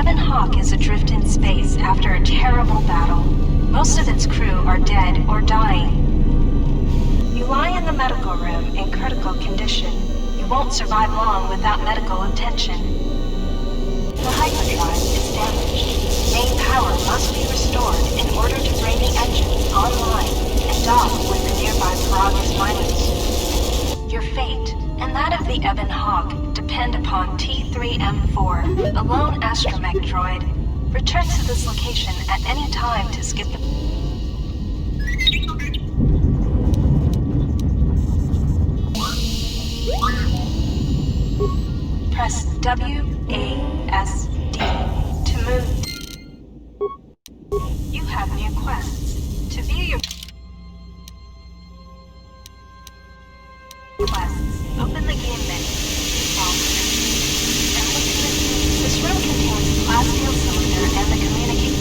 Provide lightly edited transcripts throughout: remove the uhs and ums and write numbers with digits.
Ebon Hawk is adrift in space after a terrible battle. Most of its crew are dead or dying. You lie in the medical room in critical condition. You won't survive long without medical attention. The hyperdrive is damaged. Main power must be restored in order to bring the engines online and dock with the nearby Peragus miners. Your fate and that of the Ebon Hawk depend upon T3M4, a lone astromech droid. Return to this location at any time to skip the... Press WASD to move. You have new quests. To view your quests, open the game menu. And look at this. This room contains the glass steel cylinder and the communicator.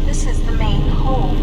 This is the main hold.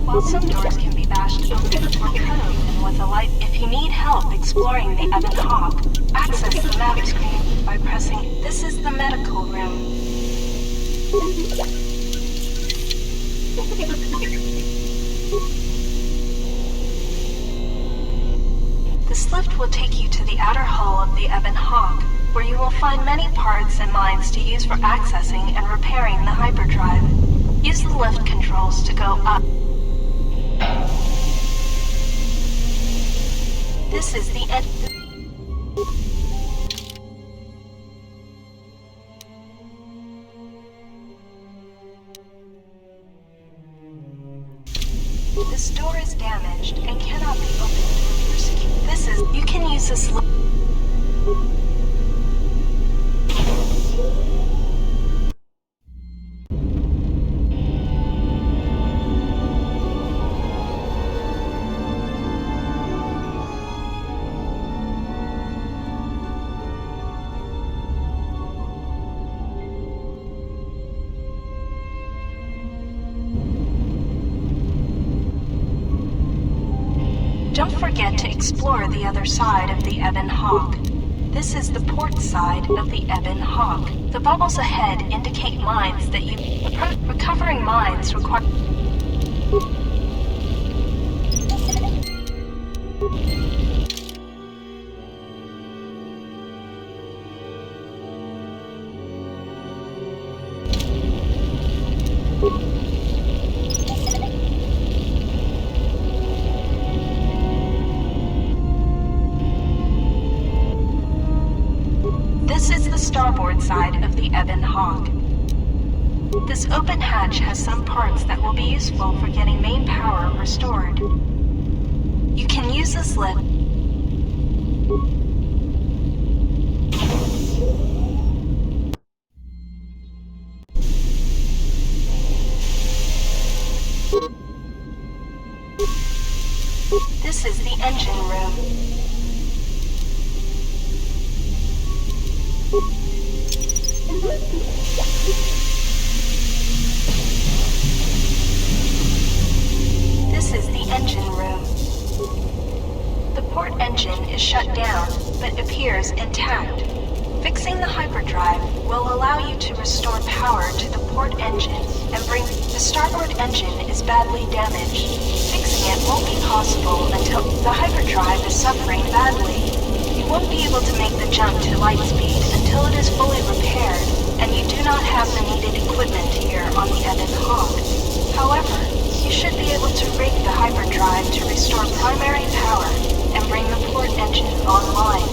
While some doors can be bashed open or cut open with a light, if you need help exploring the Ebon Hawk, access the map screen by pressing "This is the medical room." This lift will take you to the outer hull of the Ebon Hawk, where you will find many parts and mines to use for accessing and repairing the hyperdrive. Use the lift controls to go up. This is the end. This door is damaged and cannot be opened with your security. This is... You can use this... Don't forget to explore the other side of the Ebon Hawk. This is the port side of the Ebon Hawk. The bubbles ahead indicate mines that you... Recovering mines require... This is the starboard side of the Ebon Hawk. This open hatch has some parts that will be useful for getting main power restored. You can use this lift. This is the engine room. This is the engine room. The port engine is shut down, but appears intact. Fixing the hyperdrive will allow you to restore power to the port engine and bring... The starboard engine is badly damaged. Fixing it won't be possible until the hyperdrive is suffering badly. You won't be able to make the jump to light speed until it is fully repaired, and you do not have the needed equipment here on the Ebon Hawk. However, you should be able to rig the hyperdrive to restore primary power and bring the port engine online.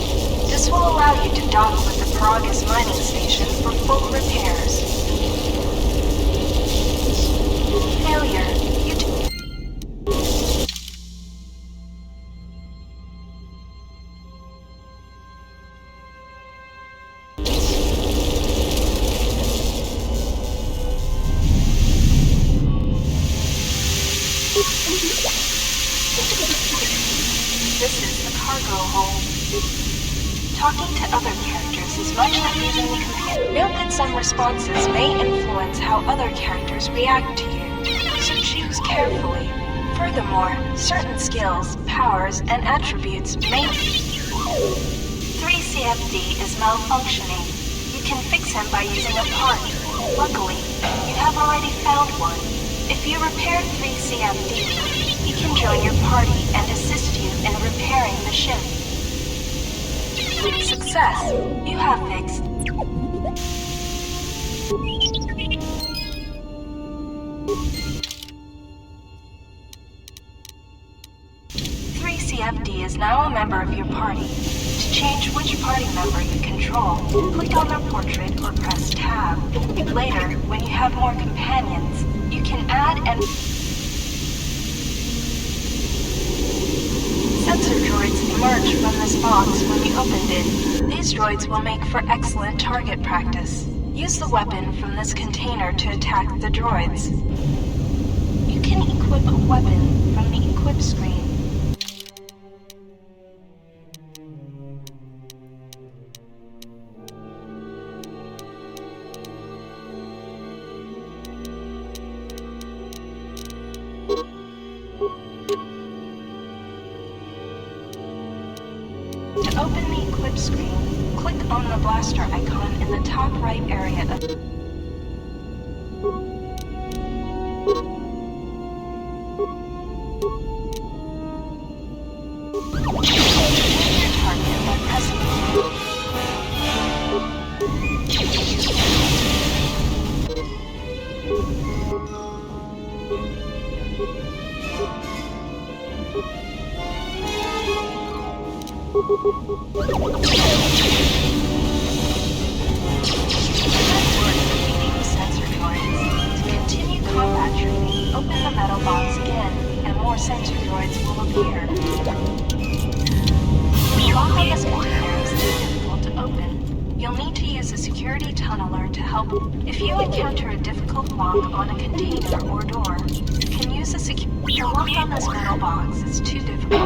This will allow you to dock with the Peragus mining station for full repairs. Failure. This is the cargo hold. Talking to other characters is much like using the computer. Note that some responses may influence how other characters react to you, so choose carefully. Furthermore, certain skills, powers, and attributes may... 3CFD is malfunctioning. You can fix him by using a part. Luckily, you have already found one. If you repair 3CFD, he can join your party and assist you in repairing the ship. Success! You have fixed. 3CFD is now a member of your party. To change which party member you control, click on their portrait or press Tab. Later, when you have more companions, you can add and... Sensor droids emerge from this box when you opened it. These droids will make for excellent target practice. Use the weapon from this container to attack the droids. You can equip a weapon from the equip screen. To open the equip screen, click on the blaster icon in the top right area of... Choose your target by pressing sensor droids. To continue combat training, open the metal box again, and more sensor droids will appear. The lock on this container is too difficult to open. You'll need to use a security tunneler to help. If you encounter a difficult lock on a container or door, you can use a The lock on this metal box is too difficult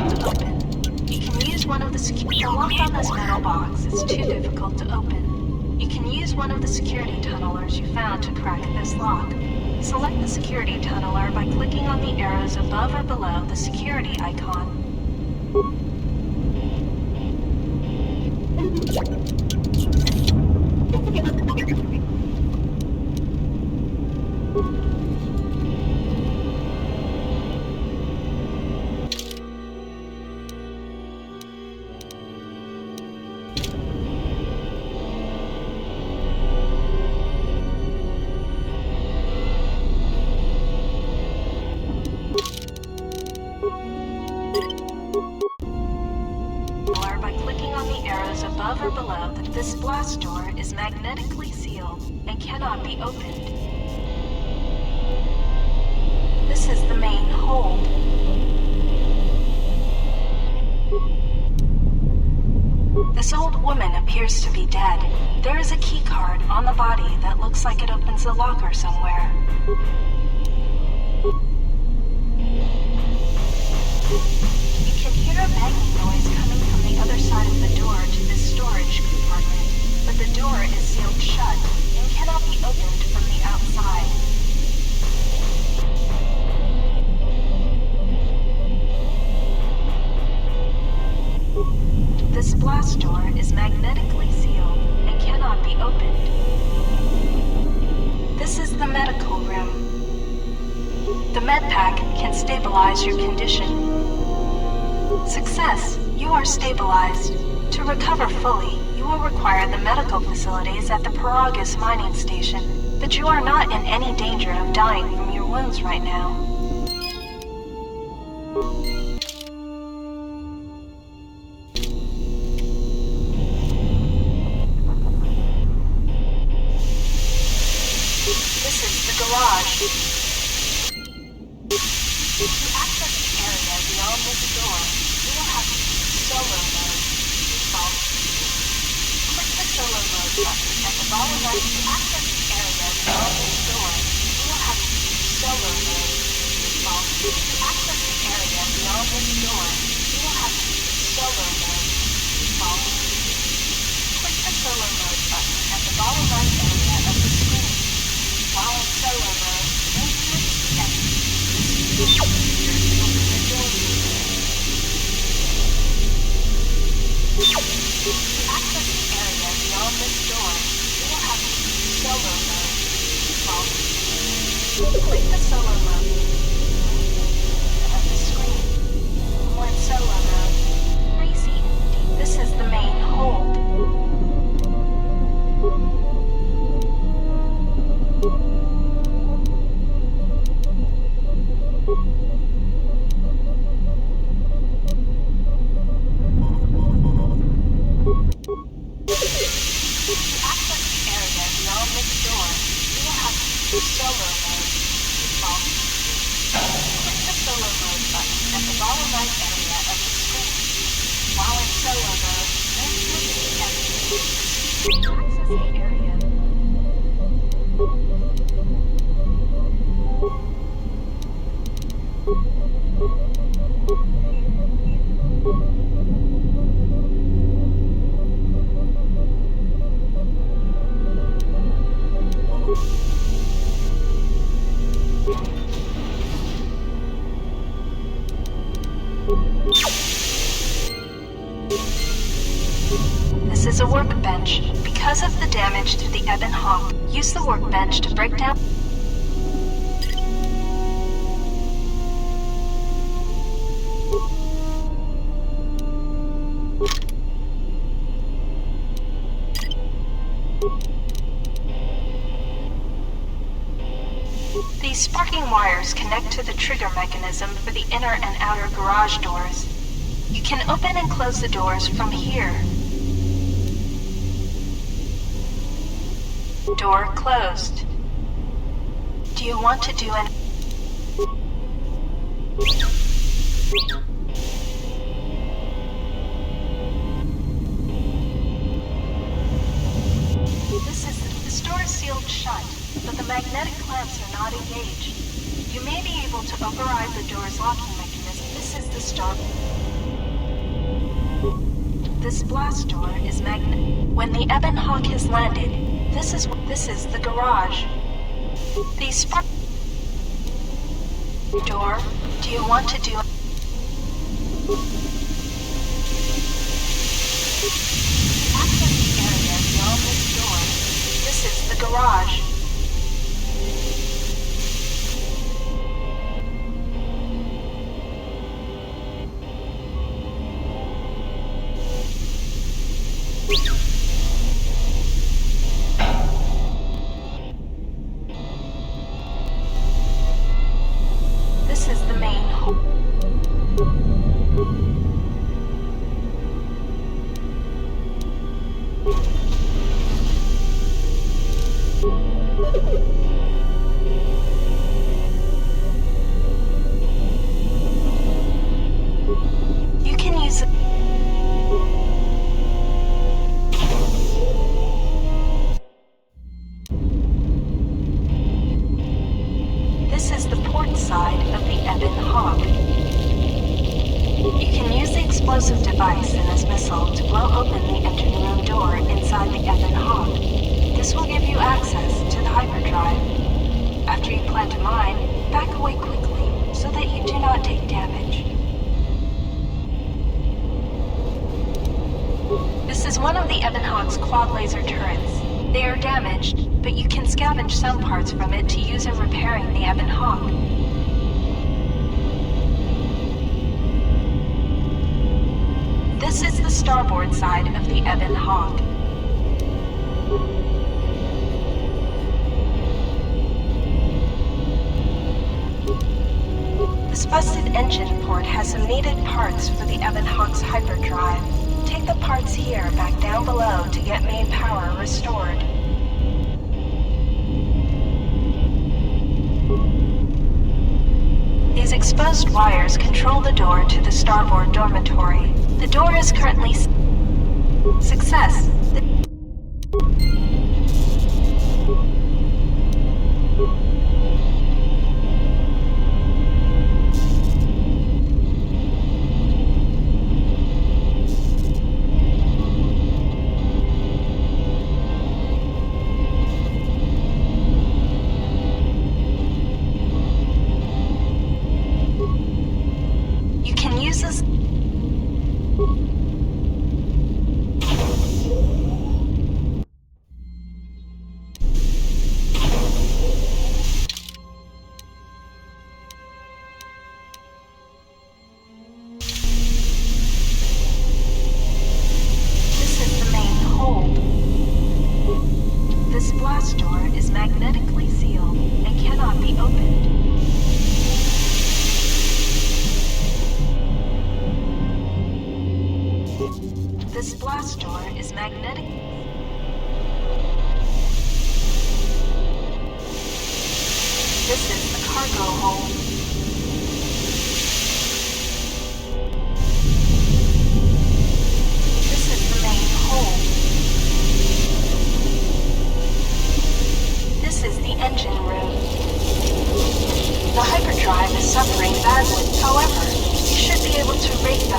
to open. You can use one of the security tunnelers you found to crack this lock. Select the security tunneler by clicking on the arrows above or below the security icon. By clicking on the arrows above or below, this blast door is magnetically sealed and cannot be opened. This is the main hold. This old woman appears to be dead. There is a key card on the body that looks like it opens a locker somewhere. You can hear a banging noise coming from the other side of the door to this storage compartment, but the door is sealed shut and cannot be opened from the outside. This blast door is magnetically sealed and cannot be opened. This is the medical room. The med pack can stabilize your condition. Success, you are stabilized. To recover fully, you will require the medical facilities at the Paragus mining station, but you are not in any danger of dying from your wounds right now. This is the garage. To access the area beyond this door, you will have to use solo mode. Default. Click the solo mode button at the bottom right to access the area beyond this door. You will have to use solo mode. Default. To access the area beyond this door, you will have to use solo mode. Default. Click the solo mode button at the bottom right area of the screen. While in solo mode, influence the enemy. This will appear to open the door. To access the area beyond this door, you will have to use solo mode. Default. Click the solo mode of the screen. When solo mode, reseat. This is the main hold. Solo mode. Default. Click the solo mode button at the bottom right area of the screen. While in solo mode, influence the enemy. Access the area. This is a workbench. Because of the damage to the Ebon Hawk, use the workbench to break down. These sparking wires connect to the trigger mechanism for the inner and outer garage doors. You can open and close the doors from here. Door closed. Do you want to do an... This door is sealed shut, but the magnetic clamps are not engaged. You may be able to override the door's locking mechanism. This is the start. This blast door is magnet. When the Ebon Hawk has landed, this is the garage. These spark... Door, do you want to do... Access the area beyond this door. This is the garage. This is the main hall. side of the Ebon Hawk. You can use the explosive device in this missile to blow open the engine room door inside the Ebon Hawk. This will give you access to the hyperdrive. After you plant a mine, back away quickly so that you do not take damage. This is one of the Ebon Hawk's quad laser turrets. They are damaged, but you can scavenge some parts from it to use in repairing the Ebon Hawk. This is the starboard side of the Ebon Hawk. This busted engine port has some needed parts for the Ebon Hawk's hyperdrive. Take the parts here back down below to get main power restored. These exposed wires control the door to the starboard dormitory. The door is currently success. You can use this. This blast door is magnetically sealed and cannot be opened. This blast door is magnetic. This is the cargo hold. This is the main hold. This is the engine room. The hyperdrive is suffering badly. However, you should be able to rate the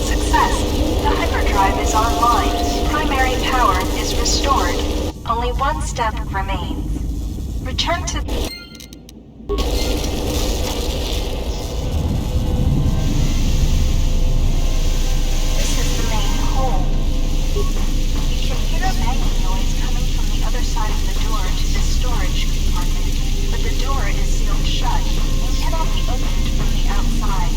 Success. The hyperdrive is online. Primary power is restored. Only one step remains. Return to... This is the main hold. You can hear a banging noise coming from the other side of the door to this storage compartment, but the door is sealed shut and cannot be opened from the outside.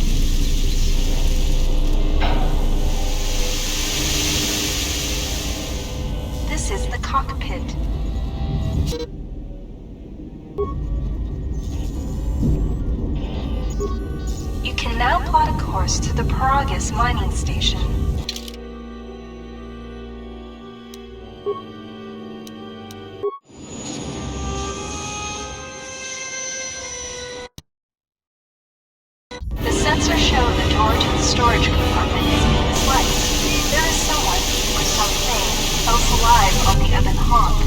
This is the cockpit. You can now plot a course to the Paragus mining station. The sensors show the door to the storage compartment is being sliced. There is someone, or something, else alive on the Ebon Hawk.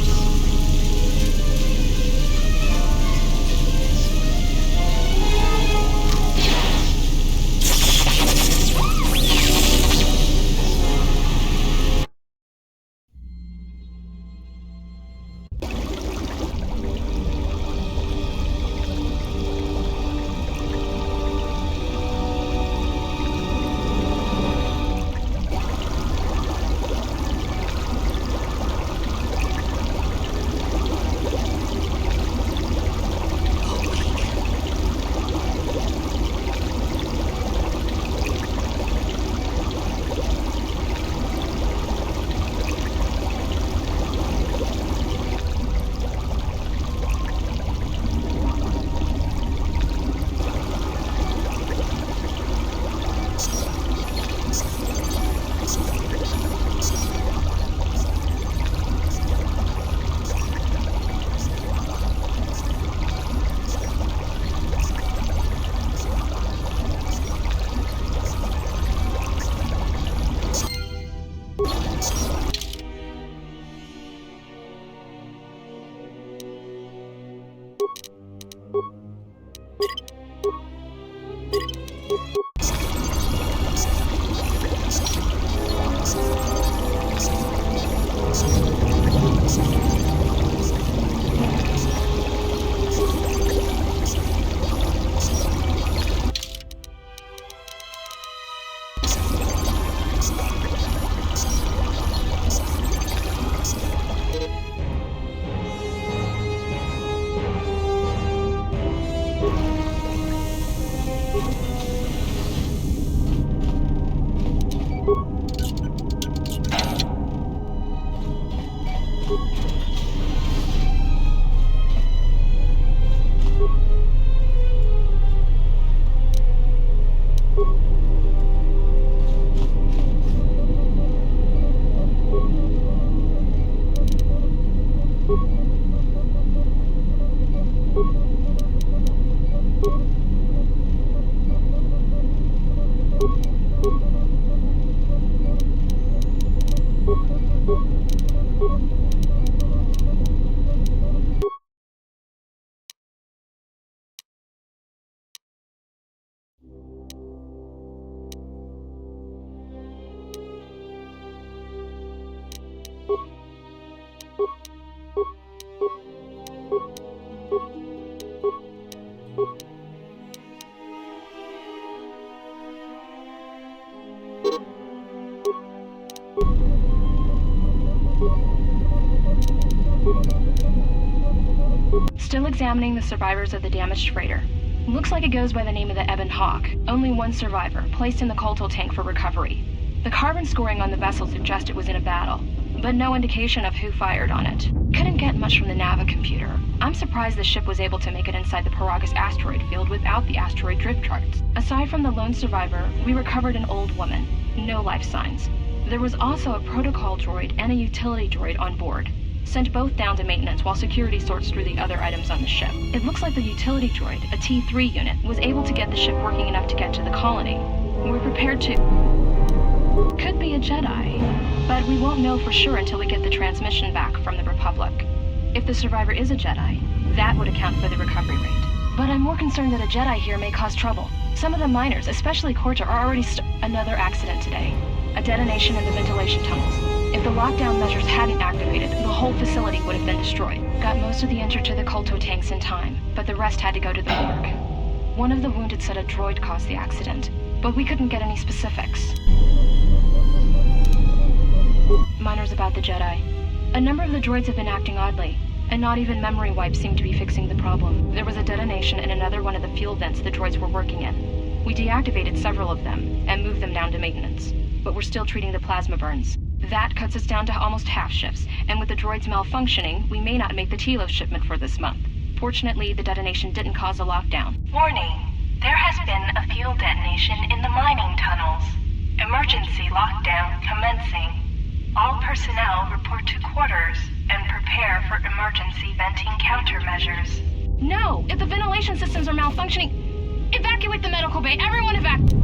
Still examining the survivors of the damaged freighter. Looks like it goes by the name of the Ebon Hawk. Only one survivor, placed in the Colto tank for recovery. The carbon scoring on the vessel suggests it was in a battle, but no indication of who fired on it. Couldn't get much from the Nava computer. I'm surprised the ship was able to make it inside the Paragus asteroid field without the asteroid drift charts. Aside from the lone survivor, we recovered an old woman. No life signs. There was also a protocol droid and a utility droid on board. Sent both down to maintenance while security sorts through the other items on the ship. It looks like the utility droid, a T3 unit, was able to get the ship working enough to get to the colony. We're prepared to... Could be a Jedi, but we won't know for sure until we get the transmission back from the Republic. If the survivor is a Jedi, that would account for the recovery rate. But I'm more concerned that a Jedi here may cause trouble. Some of the miners, especially Corta, are already Another accident today. A detonation in the ventilation tunnels. If the lockdown measures hadn't activated, the whole facility would have been destroyed. Got most of the injured to the Colto tanks in time, but the rest had to go to the morgue. One of the wounded said a droid caused the accident, but we couldn't get any specifics. Miners about the Jedi. A number of the droids have been acting oddly, and not even memory wipes seem to be fixing the problem. There was a detonation in another one of the fuel vents the droids were working in. We deactivated several of them, and moved them down to maintenance. But we're still treating the plasma burns. That cuts us down to almost half shifts, and with the droids malfunctioning, we may not make the Telos shipment for this month. Fortunately, the detonation didn't cause a lockdown. Warning, there has been a fuel detonation in the mining tunnels. Emergency lockdown commencing. All personnel report to quarters and prepare for emergency venting countermeasures. No! If the ventilation systems are malfunctioning, evacuate the medical bay! Everyone evacuate!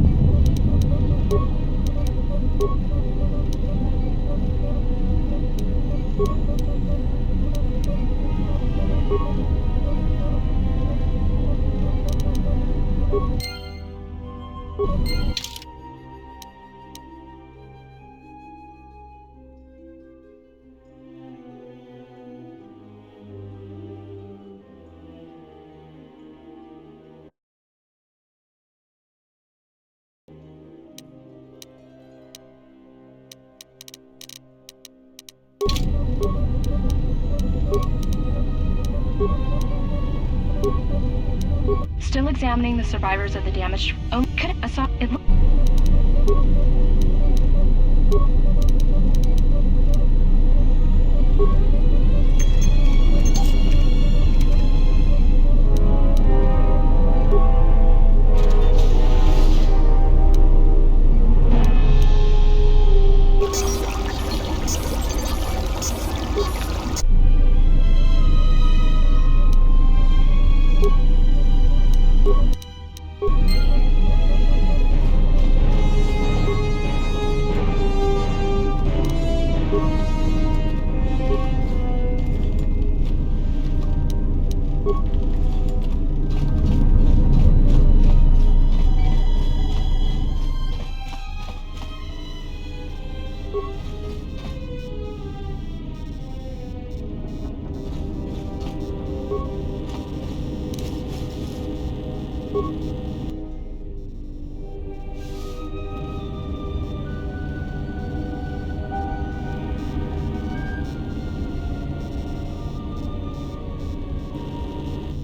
Still examining the survivors of the damaged... Oh, could it...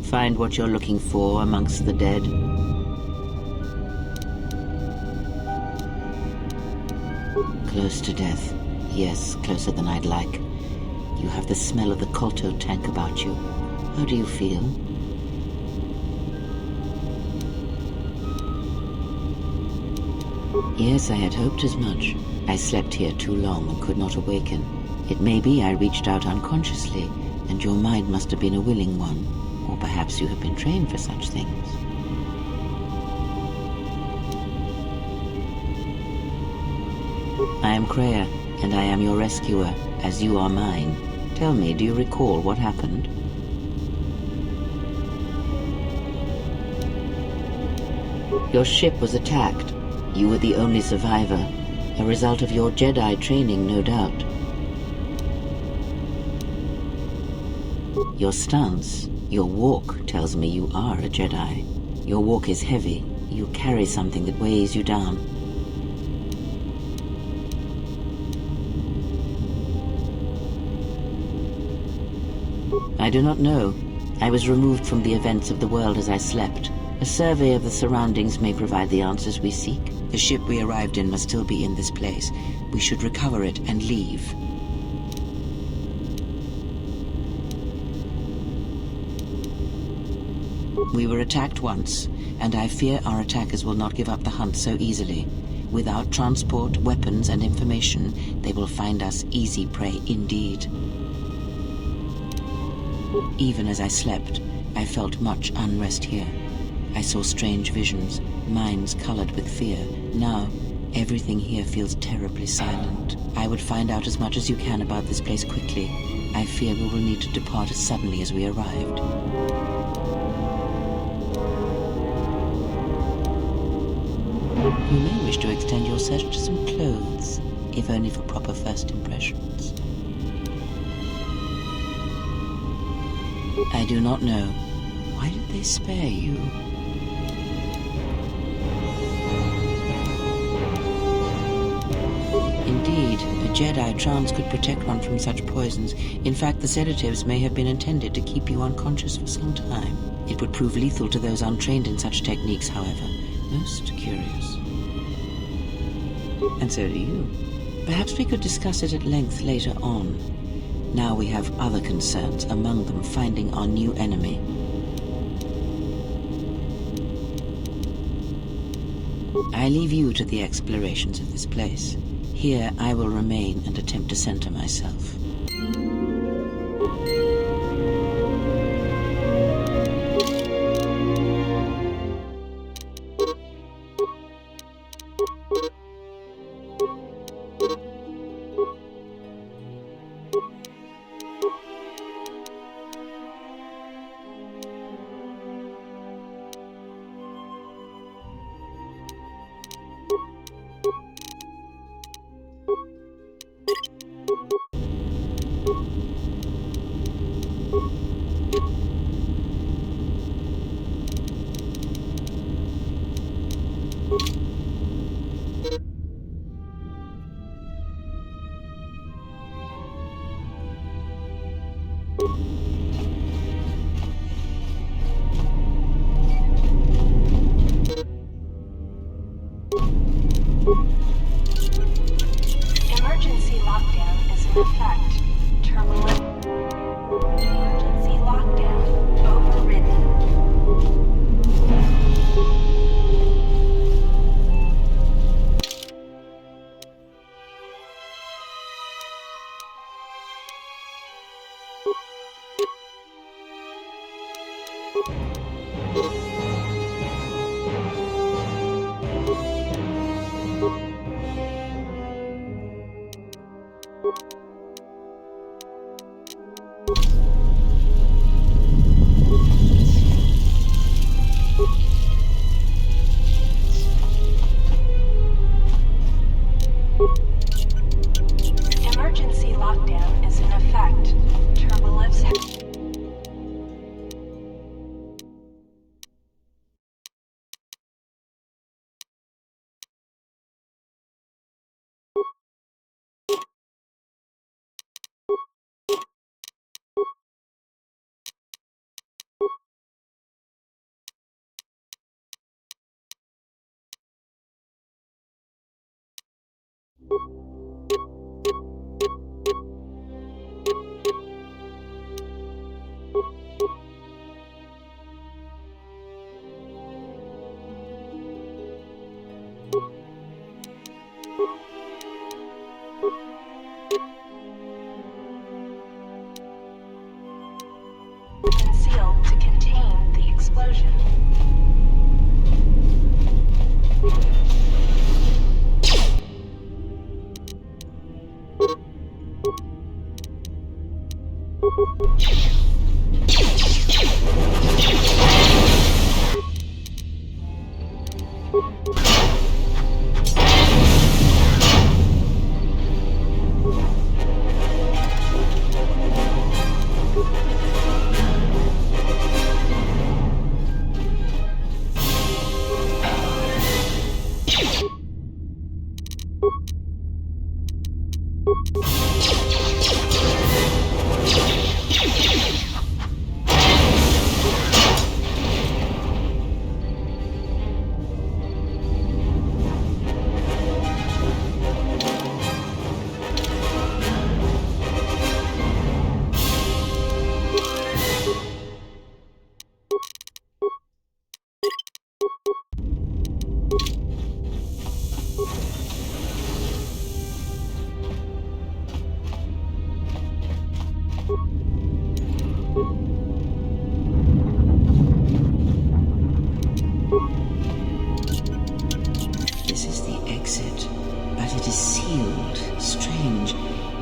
Find what you're looking for amongst the dead. Close to death. Yes, closer than I'd like. You have the smell of the Colto tank about you. How do you feel? Yes, I had hoped as much. I slept here too long and could not awaken. It may be I reached out unconsciously, and your mind must have been a willing one, or perhaps you have been trained for such things. I am Kreia, and I am your rescuer, as you are mine. Tell me, do you recall what happened? Your ship was attacked. You were the only survivor, a result of your Jedi training, no doubt. Your stance, your walk tells me you are a Jedi. Your walk is heavy. You carry something that weighs you down. I do not know. I was removed from the events of the world as I slept. A survey of the surroundings may provide the answers we seek. The ship we arrived in must still be in this place. We should recover it and leave. We were attacked once, and I fear our attackers will not give up the hunt so easily. Without transport, weapons, and information, they will find us easy prey indeed. Even as I slept, I felt much unrest here. I saw strange visions, minds colored with fear. Now, everything here feels terribly silent. I would find out as much as you can about this place quickly. I fear we will need to depart as suddenly as we arrived. You may wish to extend your search to some clothes, if only for proper first impressions. I do not know. Why did they spare you? Indeed, a Jedi trance could protect one from such poisons. In fact, the sedatives may have been intended to keep you unconscious for some time. It would prove lethal to those untrained in such techniques, however. Most curious. And so do you. Perhaps we could discuss it at length later on. Now we have other concerns, among them finding our new enemy. I leave you to the explorations of this place. Here I will remain and attempt to center myself. Emergency lockdown is in effect. Turbulent. Emergency lockdown overridden. Emergency lockdown is in effect. Turbolives. explosion. This is the exit, but it is sealed. Strange.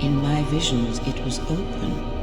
In my visions, it was open.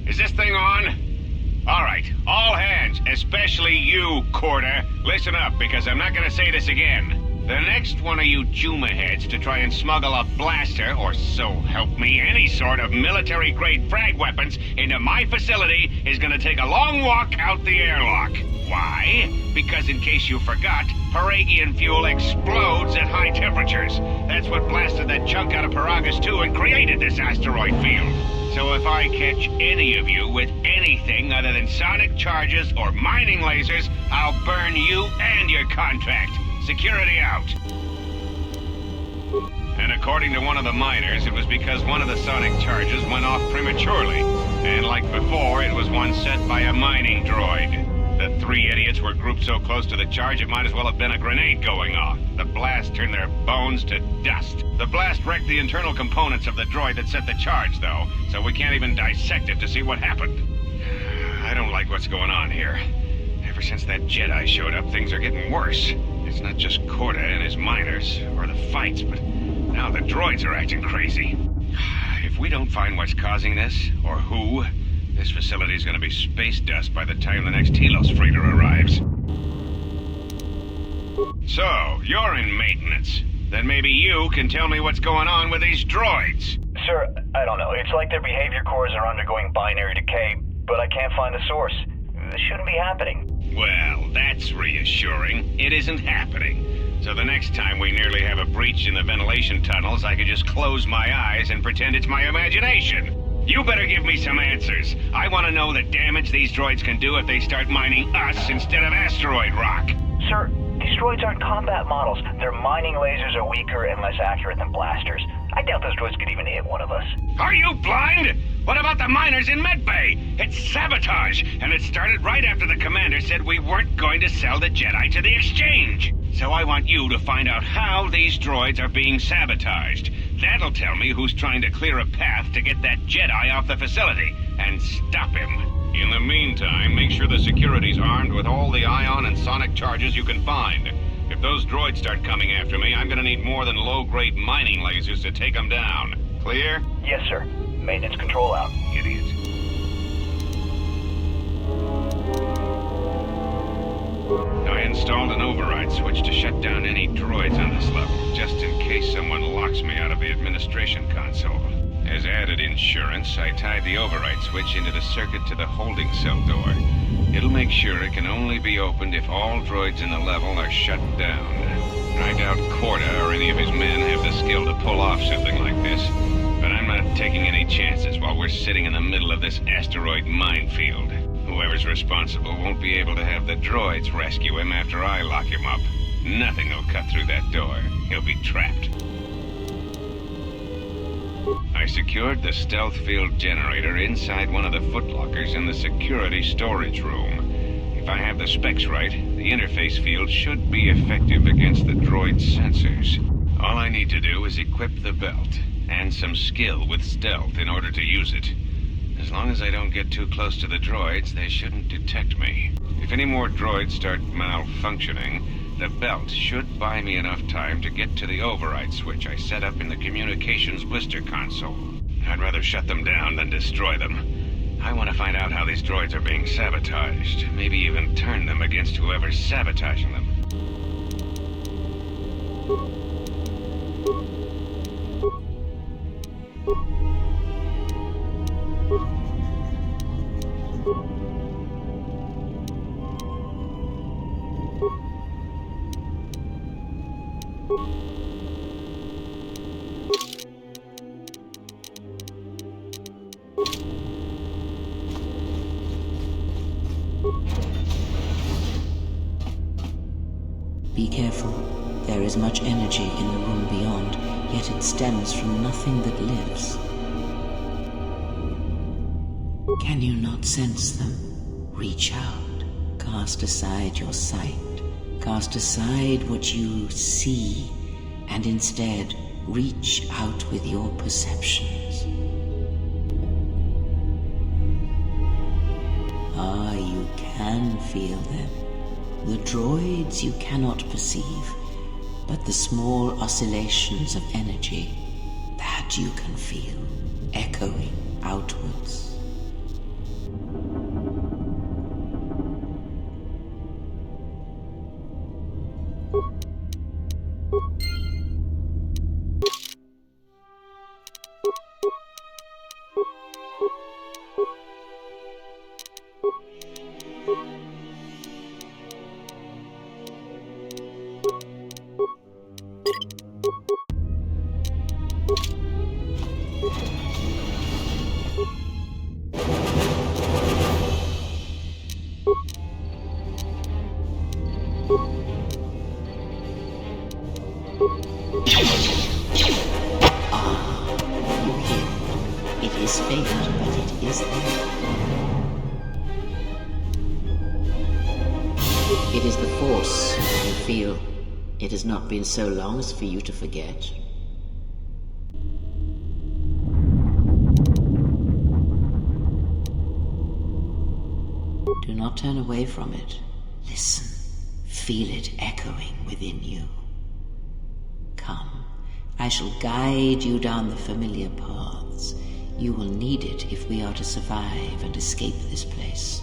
Is this thing on? All right, all hands, especially you, Corda. Listen up, because I'm not gonna say this again. The next one of you Juma heads to try and smuggle a blaster, or so help me, any sort of military-grade frag weapons into my facility is gonna take a long walk out the airlock. Why? Because in case you forgot, Paragian fuel explodes at high temperatures. That's what blasted that chunk out of Paragus 2 and created this asteroid field. So if I catch any of you with anything other than sonic charges or mining lasers, I'll burn you and your contract. Security out. And according to one of the miners, it was because one of the sonic charges went off prematurely. And like before, it was one set by a mining droid. The three idiots were grouped so close to the charge it might as well have been a grenade going off. The blast turned their bones to dust. The blast wrecked the internal components of the droid that set the charge, though, so we can't even dissect it to see what happened. I don't like what's going on here. Ever since that Jedi showed up, things are getting worse. It's not just Corda and his miners, or the fights, but now the droids are acting crazy. If we don't find what's causing this, or who, this facility's gonna be space dust by the time the next Telos freighter arrives. So, you're in maintenance. Then maybe you can tell me what's going on with these droids. Sir, I don't know. It's like their behavior cores are undergoing binary decay, but I can't find the source. This shouldn't be happening. Well, that's reassuring. It isn't happening. So the next time we nearly have a breach in the ventilation tunnels, I could just close my eyes and pretend it's my imagination. You better give me some answers. I want to know the damage these droids can do if they start mining us instead of asteroid rock. Sir, these droids aren't combat models. Their mining lasers are weaker and less accurate than blasters. I doubt those droids could even hit one of us. Are you blind? What about the miners in Medbay? It's sabotage, and it started right after the commander said we weren't going to sell the Jedi to the exchange. So I want you to find out how these droids are being sabotaged. That'll tell me who's trying to clear a path to get that Jedi off the facility, and stop him. In the meantime, make sure the security's armed with all the ion and sonic charges you can find. If those droids start coming after me, I'm gonna need more than low-grade mining lasers to take them down. Clear? Yes, sir. Maintenance control out. Idiot. I installed an override switch to shut down any droids on this level, just in case someone locks me out of the administration console. As added insurance, I tied the override switch into the circuit to the holding cell door. It'll make sure it can only be opened if all droids in the level are shut down. I doubt Corda or any of his men have the skill to pull off something like this, but I'm not taking any chances while we're sitting in the middle of this asteroid minefield. Whoever's responsible won't be able to have the droids rescue him after I lock him up. Nothing will cut through that door. He'll be trapped. I secured the stealth field generator inside one of the footlockers in the security storage room. If I have the specs right, the interface field should be effective against the droid's sensors. All I need to do is equip the belt, and some skill with stealth in order to use it. As long as I don't get too close to the droids, they shouldn't detect me. If any more droids start malfunctioning, the belt should buy me enough time to get to the override switch I set up in the communications blister console. I'd rather shut them down than destroy them. I want to find out how these droids are being sabotaged, maybe even turn them against whoever's sabotaging them. Be careful. There is much energy in the room beyond, yet it stems from nothing that lives. Can you not sense them? Reach out. Cast aside your sight. Cast aside what you see, and instead reach out with your perceptions. Ah, you can feel them. The droids you cannot perceive, but the small oscillations of energy, that you can feel, echoing outwards. It is the Force, you feel. It has not been so long as for you to forget. Do not turn away from it. Listen. Feel it echoing within you. Come, I shall guide you down the familiar paths. You will need it if we are to survive and escape this place.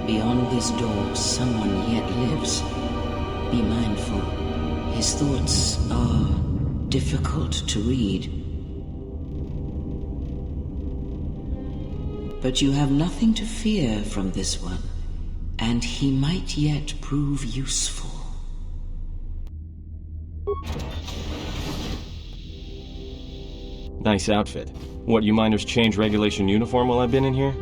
Beyond this door, someone yet lives. Be mindful. His thoughts are difficult to read. But you have nothing to fear from this one, and he might yet prove useful. Nice outfit. What, you miners change regulation uniform while I've been in here?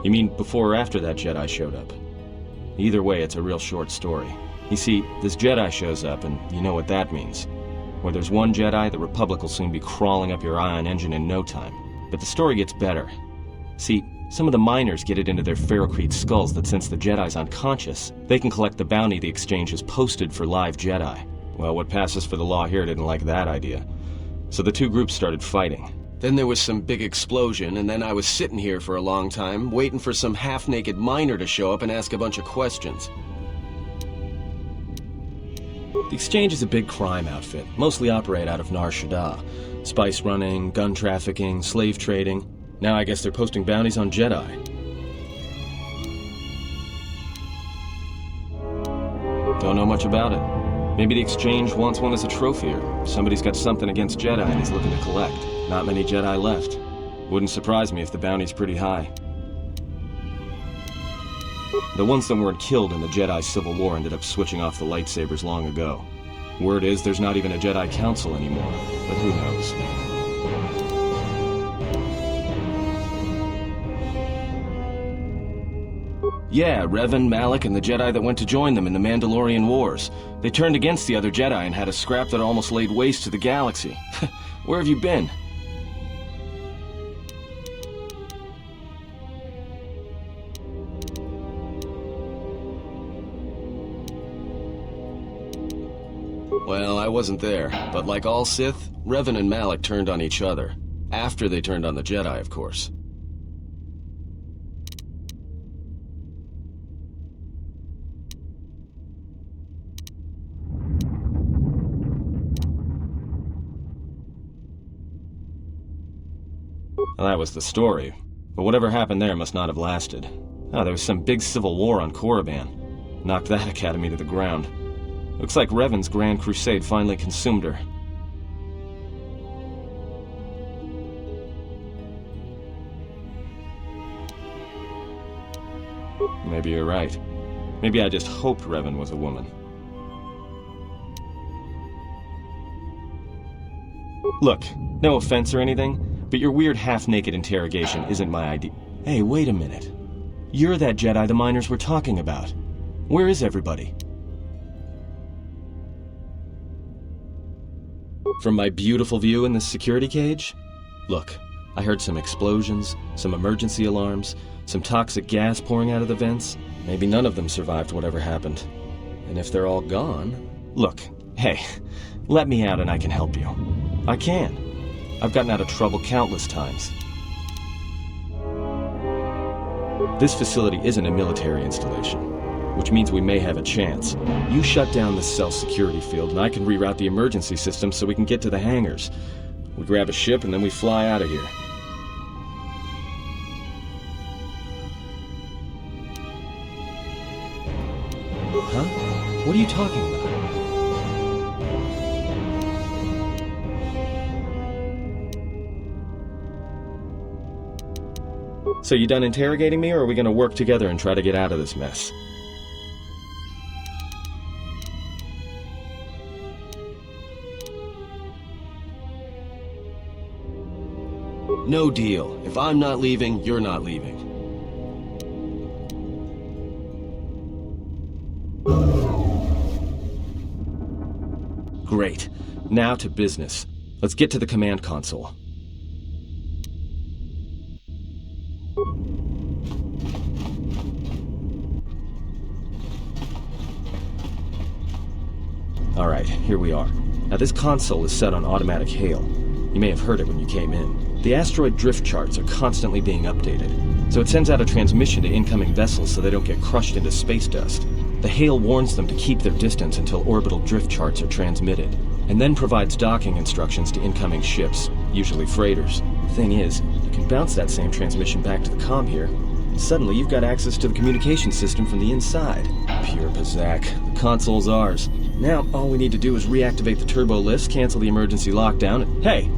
You mean before or after that Jedi showed up? Either way, it's a real short story. You see, this Jedi shows up, and you know what that means. Where there's one Jedi, the Republic will soon be crawling up your ion engine in no time. But the story gets better. See, Some of the miners get it into their ferrocrete skulls that since the Jedi's unconscious, they can collect the bounty the exchange has posted for live Jedi. Well, what passes for the law here didn't like that idea. So the two groups started fighting. Then there was some big explosion, and then I was sitting here for a long time, waiting for some half-naked miner to show up and ask a bunch of questions. The Exchange is a big crime outfit, mostly operate out of Nar Shaddaa. Spice running, gun trafficking, slave trading. Now I guess they're posting bounties on Jedi. Don't know much about it. Maybe the Exchange wants one as a trophy, or somebody's got something against Jedi and he's looking to collect. Not many Jedi left. Wouldn't surprise me if the bounty's pretty high. The ones that weren't killed in the Jedi Civil War ended up switching off the lightsabers long ago. Word is there's not even a Jedi Council anymore, but who knows? Yeah, Revan, Malak, and the Jedi that went to join them in the Mandalorian Wars. They turned against the other Jedi and had a scrap that almost laid waste to the galaxy. Where have you been? Well, I wasn't there, but like all Sith, Revan and Malak turned on each other. After they turned on the Jedi, of course. Well, that was the story. But whatever happened there must not have lasted. There was some big civil war on Korriban. Knocked that academy to the ground. Looks like Revan's Grand Crusade finally consumed her. Maybe you're right. Maybe I just hoped Revan was a woman. Look, no offense or anything, but your weird half-naked interrogation isn't my idea. Hey, wait a minute. You're that Jedi the miners were talking about. Where is everybody? From my beautiful view in this security cage? Look, I heard some explosions, some emergency alarms, some toxic gas pouring out of the vents. Maybe none of them survived whatever happened. And if they're all gone... Look, hey, let me out and I can help you. I can. I've gotten out of trouble countless times. This facility isn't a military installation, which means we may have a chance. You shut down this cell security field and I can reroute the emergency system so we can get to the hangars. We grab a ship and then we fly out of here. Huh? What are you talking about? So you done interrogating me, or are we gonna work together and try to get out of this mess? No deal. If I'm not leaving, you're not leaving. Great. Now to business. Let's get to the command console. Alright, here we are. Now this console is set on automatic hail. You may have heard it when you came in. The asteroid drift charts are constantly being updated, so it sends out a transmission to incoming vessels so they don't get crushed into space dust. The hail warns them to keep their distance until orbital drift charts are transmitted, and then provides docking instructions to incoming ships, usually freighters. Thing is, you can bounce that same transmission back to the comm here. Suddenly you've got access to the communication system from the inside. Pure Pazak. The console's ours. Now, all we need to do is reactivate the turbo lifts, cancel the emergency lockdown, and... Hey!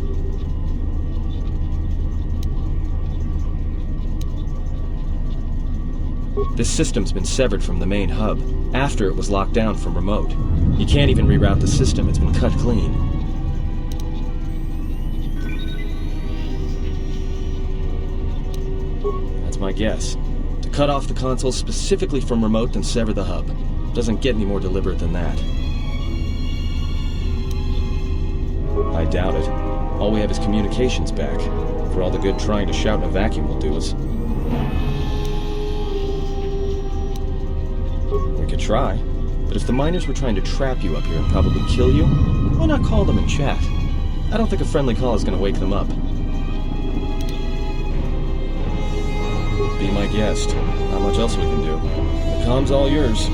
This system's been severed from the main hub, after it was locked down from remote. You can't even reroute the system, it's been cut clean. That's my guess. To cut off the console specifically from remote, then sever the hub. Doesn't get any more deliberate than that. I doubt it. All we have is communications back. For all the good trying to shout in a vacuum will do us. We could try, but if the miners were trying to trap you up here and probably kill you, why not call them and chat? I don't think a friendly call is going to wake them up. Be my guest. Not much else we can do. The comm's all yours.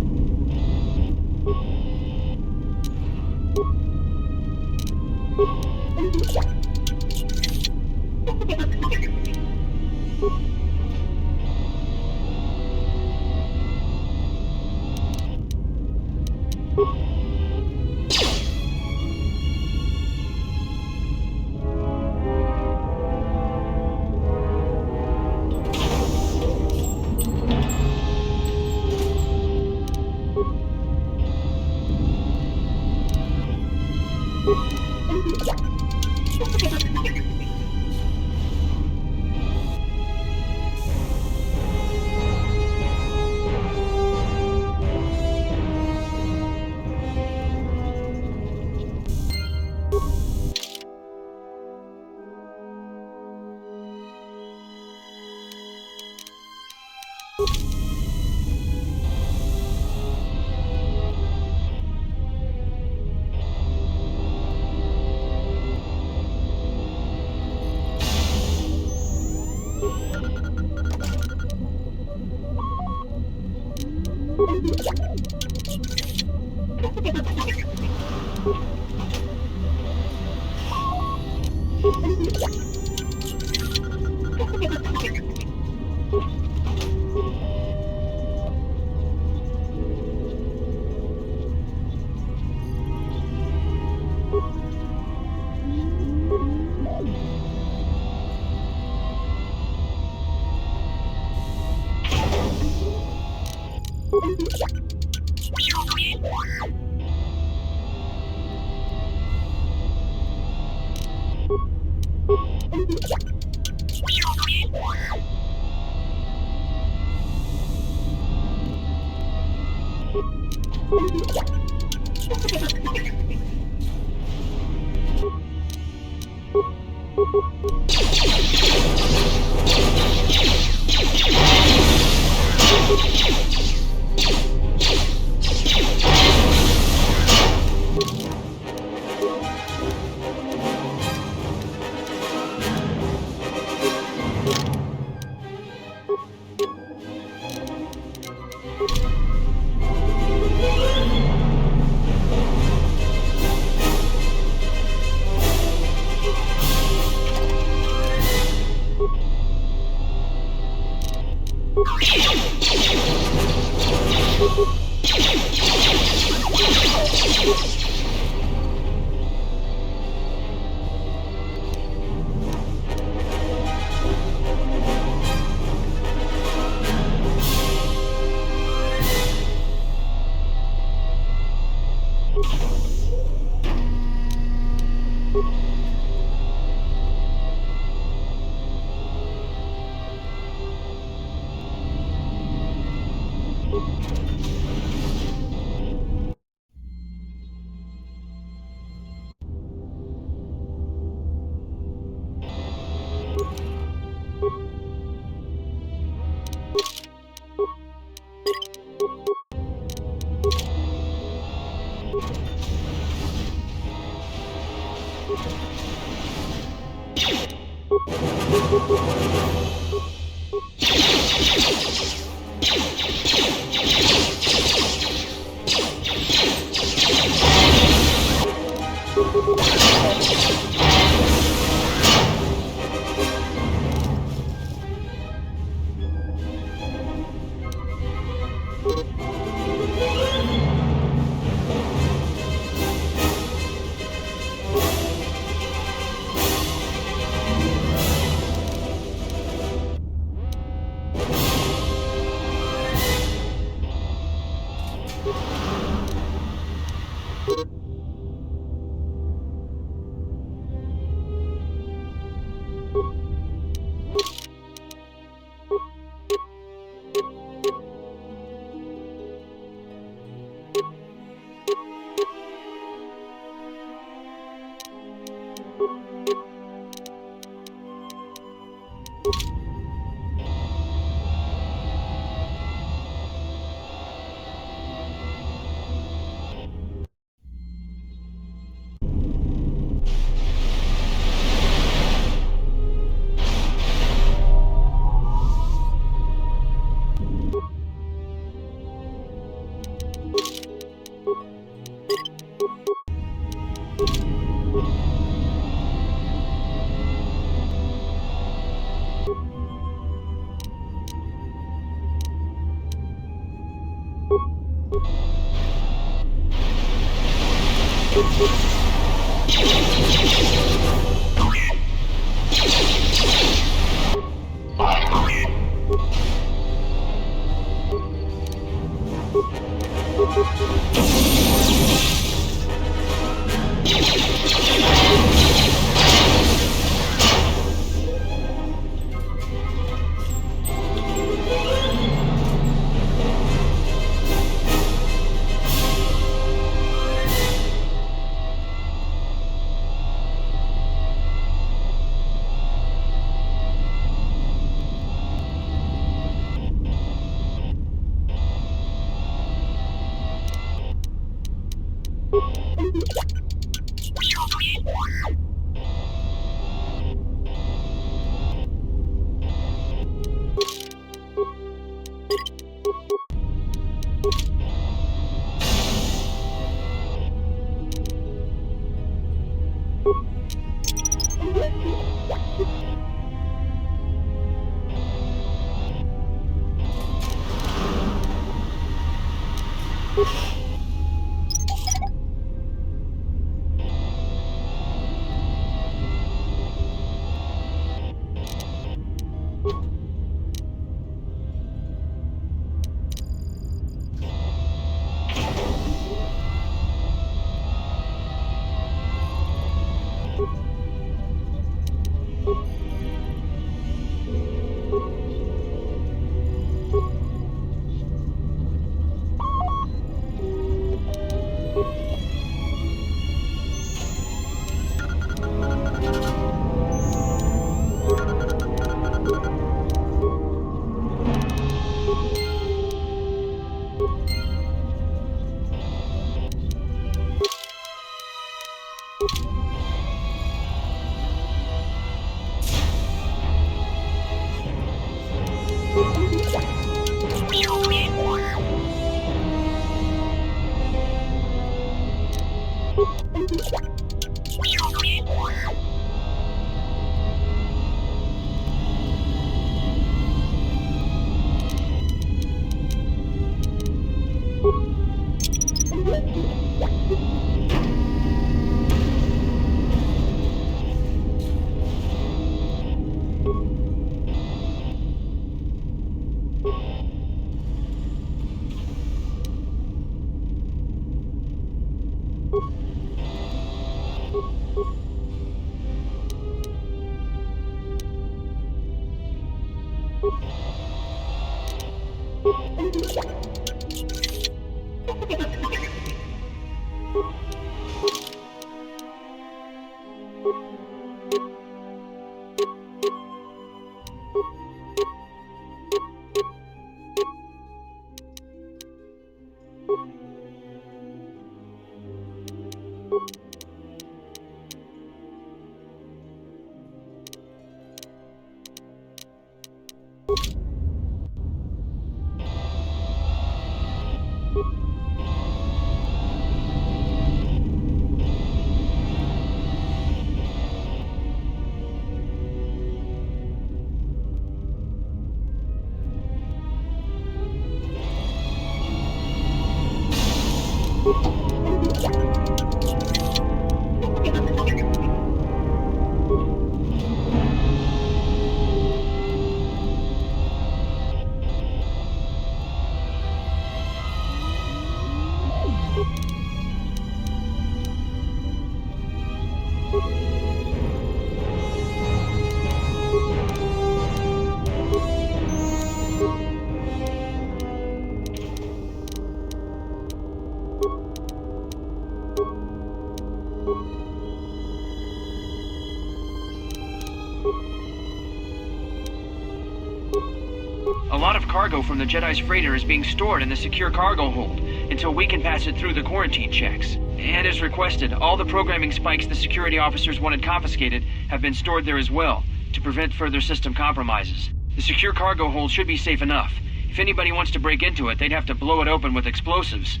A lot of cargo from the Jedi's freighter is being stored in the secure cargo hold until we can pass it through the quarantine checks. And as requested, all the programming spikes the security officers wanted confiscated have been stored there as well, to prevent further system compromises. The secure cargo hold should be safe enough. If anybody wants to break into it, they'd have to blow it open with explosives.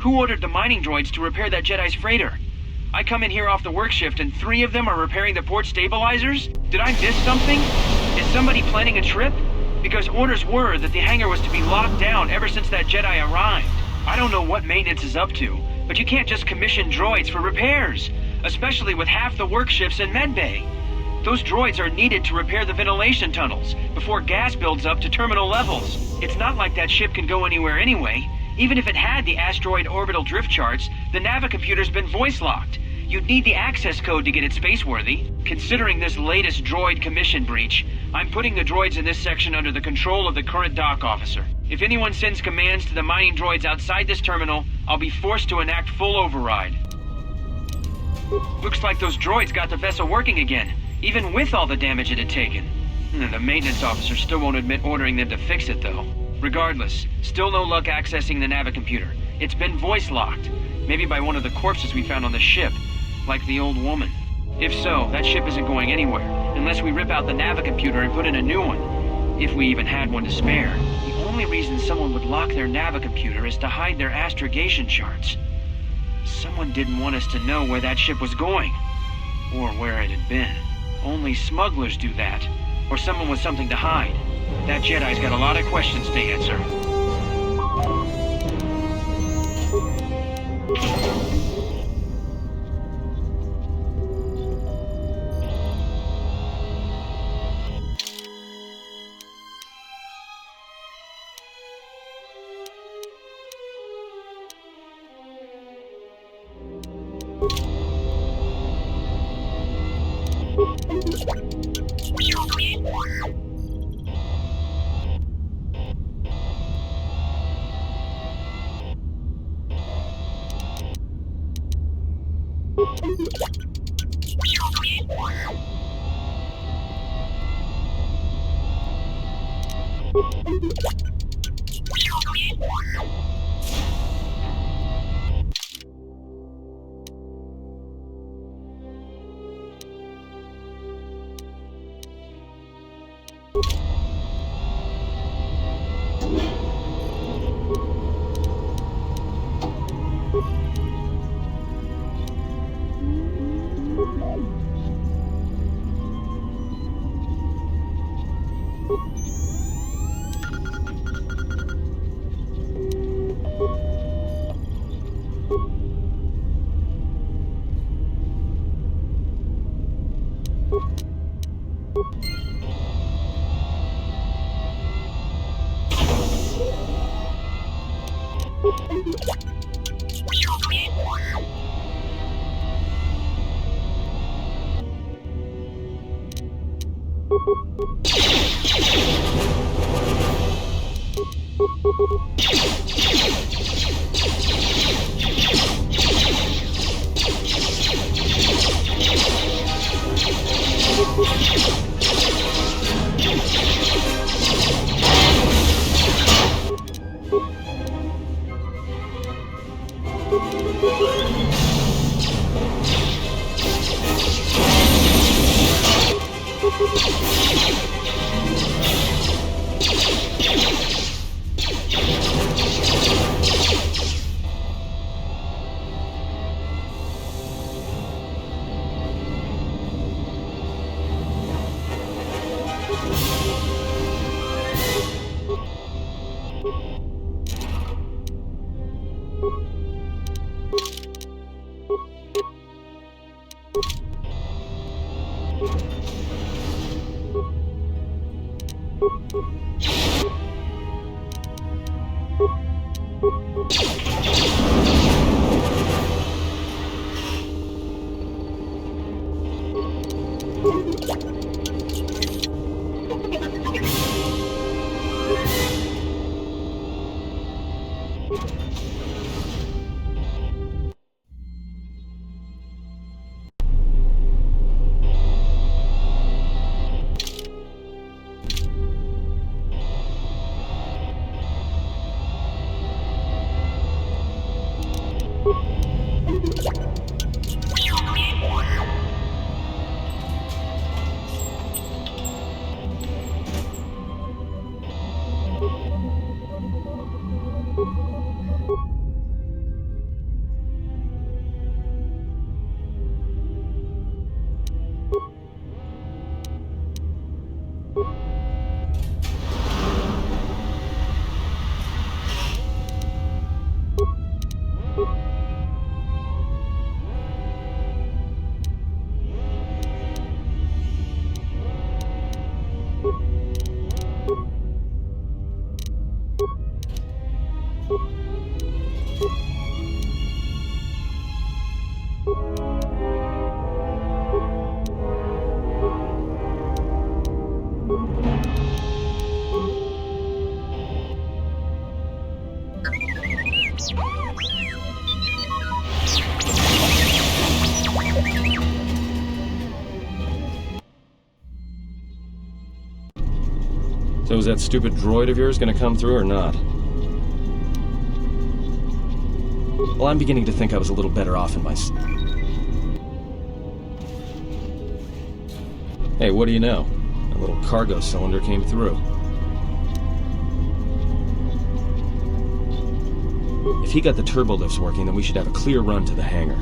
Who ordered the mining droids to repair that Jedi's freighter? I come in here off the work shift and 3 of them are repairing the port stabilizers? Did I miss something? Is somebody planning a trip? Because orders were that the hangar was to be locked down ever since that Jedi arrived. I don't know what maintenance is up to, but you can't just commission droids for repairs, especially with half the work shifts in medbay. Those droids are needed to repair the ventilation tunnels before gas builds up to terminal levels. It's not like that ship can go anywhere anyway. Even if it had the asteroid orbital drift charts, the Navicomputer's been voice-locked. You'd need the access code to get it spaceworthy. Considering this latest droid commission breach, I'm putting the droids in this section under the control of the current dock officer. If anyone sends commands to the mining droids outside this terminal, I'll be forced to enact full override. Looks like those droids got the vessel working again, even with all the damage it had taken. The maintenance officer still won't admit ordering them to fix it, though. Regardless, still no luck accessing the Navicomputer. It's been voice-locked, maybe by one of the corpses we found on the ship, like the old woman. If so, that ship isn't going anywhere, unless we rip out the Navicomputer and put in a new one, if we even had one to spare. The only reason someone would lock their Navicomputer is to hide their astrogation charts. Someone didn't want us to know where that ship was going, or where it had been. Only smugglers do that, or someone with something to hide. That Jedi's got a lot of questions to answer. So is that stupid droid of yours gonna come through or not? Well, I'm beginning to think I was a little better off in my... Hey, what do you know? A little cargo cylinder came through. If he got the turbo lifts working, then we should have a clear run to the hangar.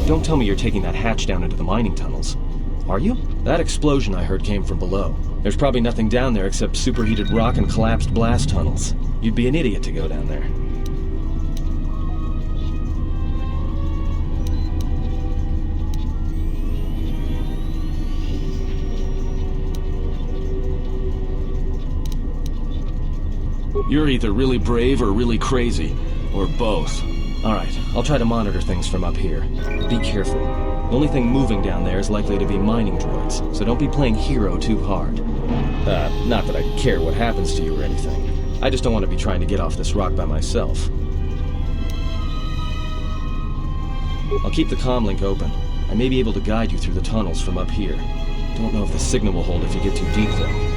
Don't tell me you're taking that hatch down into the mining tunnels. Are you? That explosion I heard came from below. There's probably nothing down there except superheated rock and collapsed blast tunnels. You'd be an idiot to go down there. You're either really brave or really crazy. Or both. Alright, I'll try to monitor things from up here. Be careful. The only thing moving down there is likely to be mining droids, so don't be playing hero too hard. Not that I care what happens to you or anything. I just don't want to be trying to get off this rock by myself. I'll keep the comm link open. I may be able to guide you through the tunnels from up here. Don't know if the signal will hold if you get too deep, though.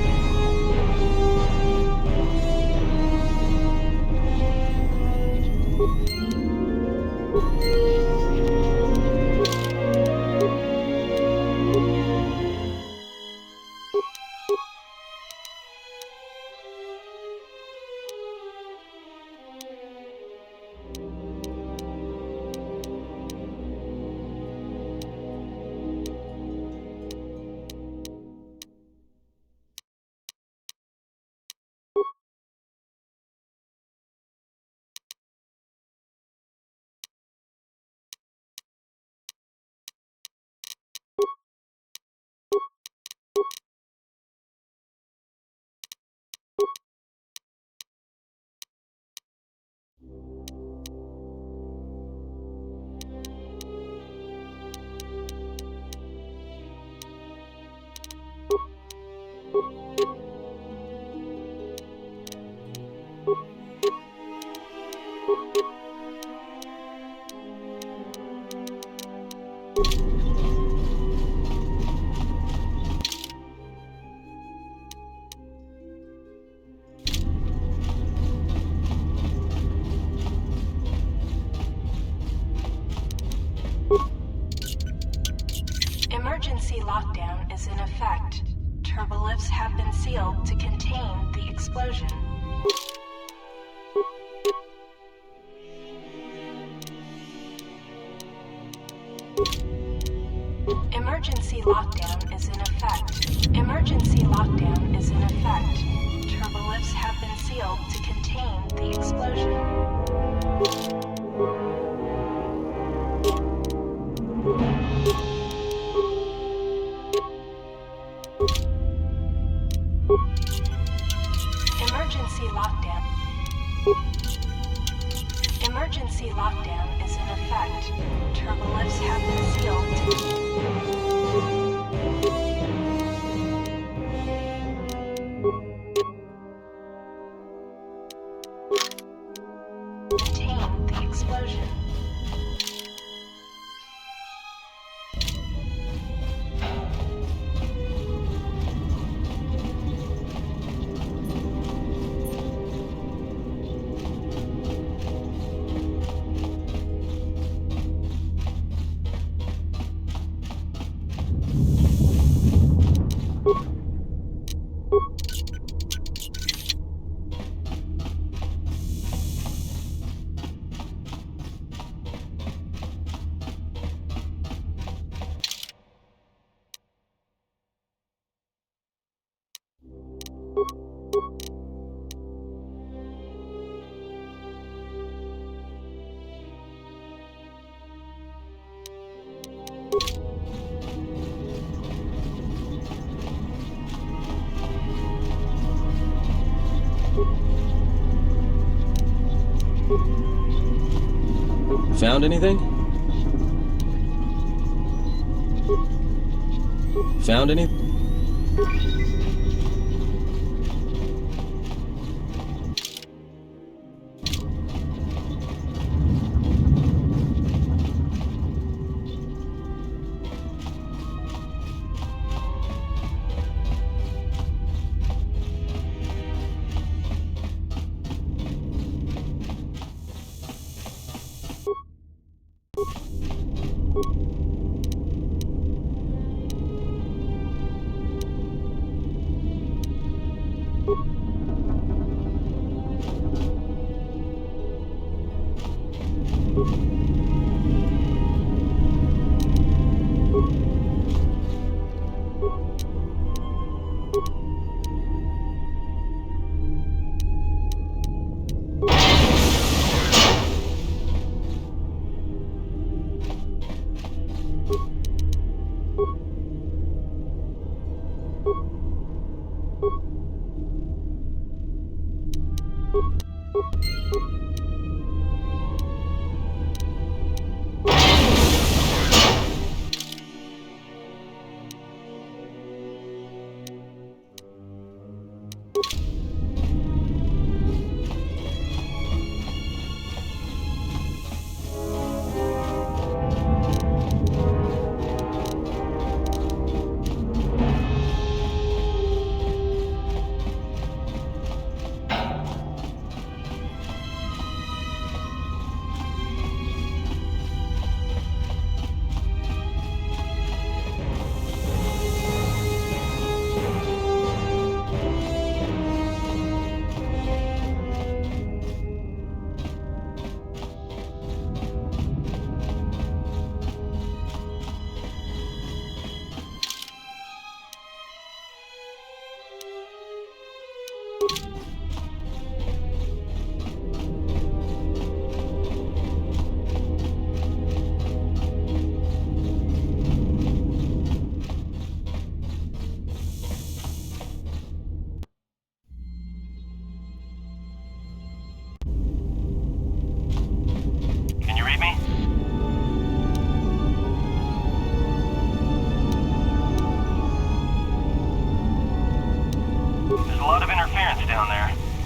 Emergency lockdown is in effect. Turbolifts have been sealed to contain the explosion. Emergency lockdown is in effect. Emergency lockdown is in effect. Turbolifts have been sealed to contain the explosion. Emergency lockdown. Emergency lockdown is in effect. Turbolifts have been sealed to contain the explosion. Found anything? Found any?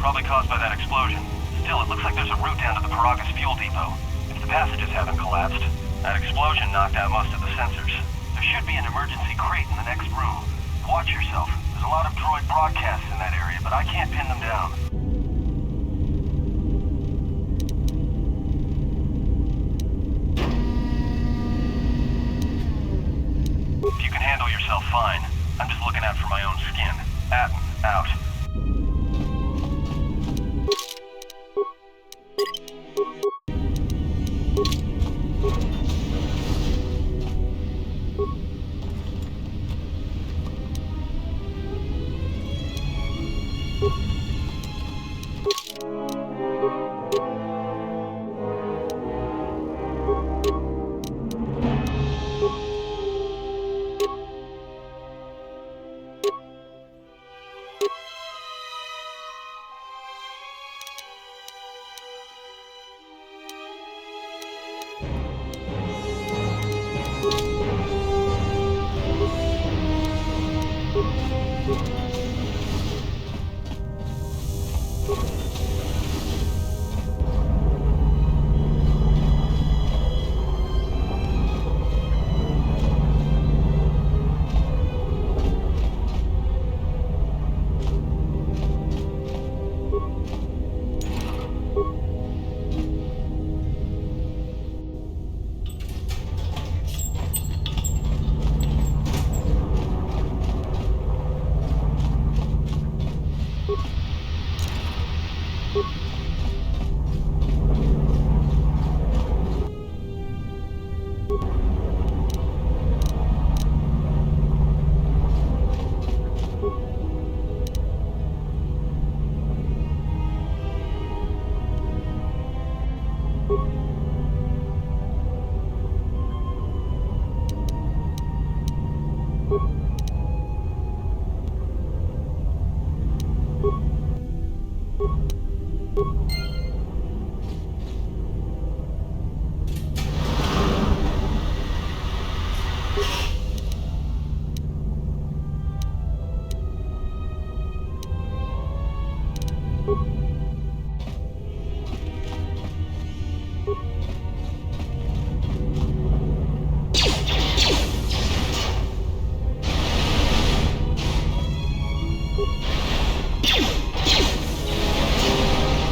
Probably caused by that explosion. Still, it looks like there's a route down to the Paragus fuel depot. If the passages haven't collapsed. That explosion knocked out most of the sensors. There should be an emergency crate in the next room. Watch yourself. There's a lot of droid broadcasts in that area, but I can't pin them down. If you can handle yourself, fine. I'm just looking out for my own skin. Atom, out.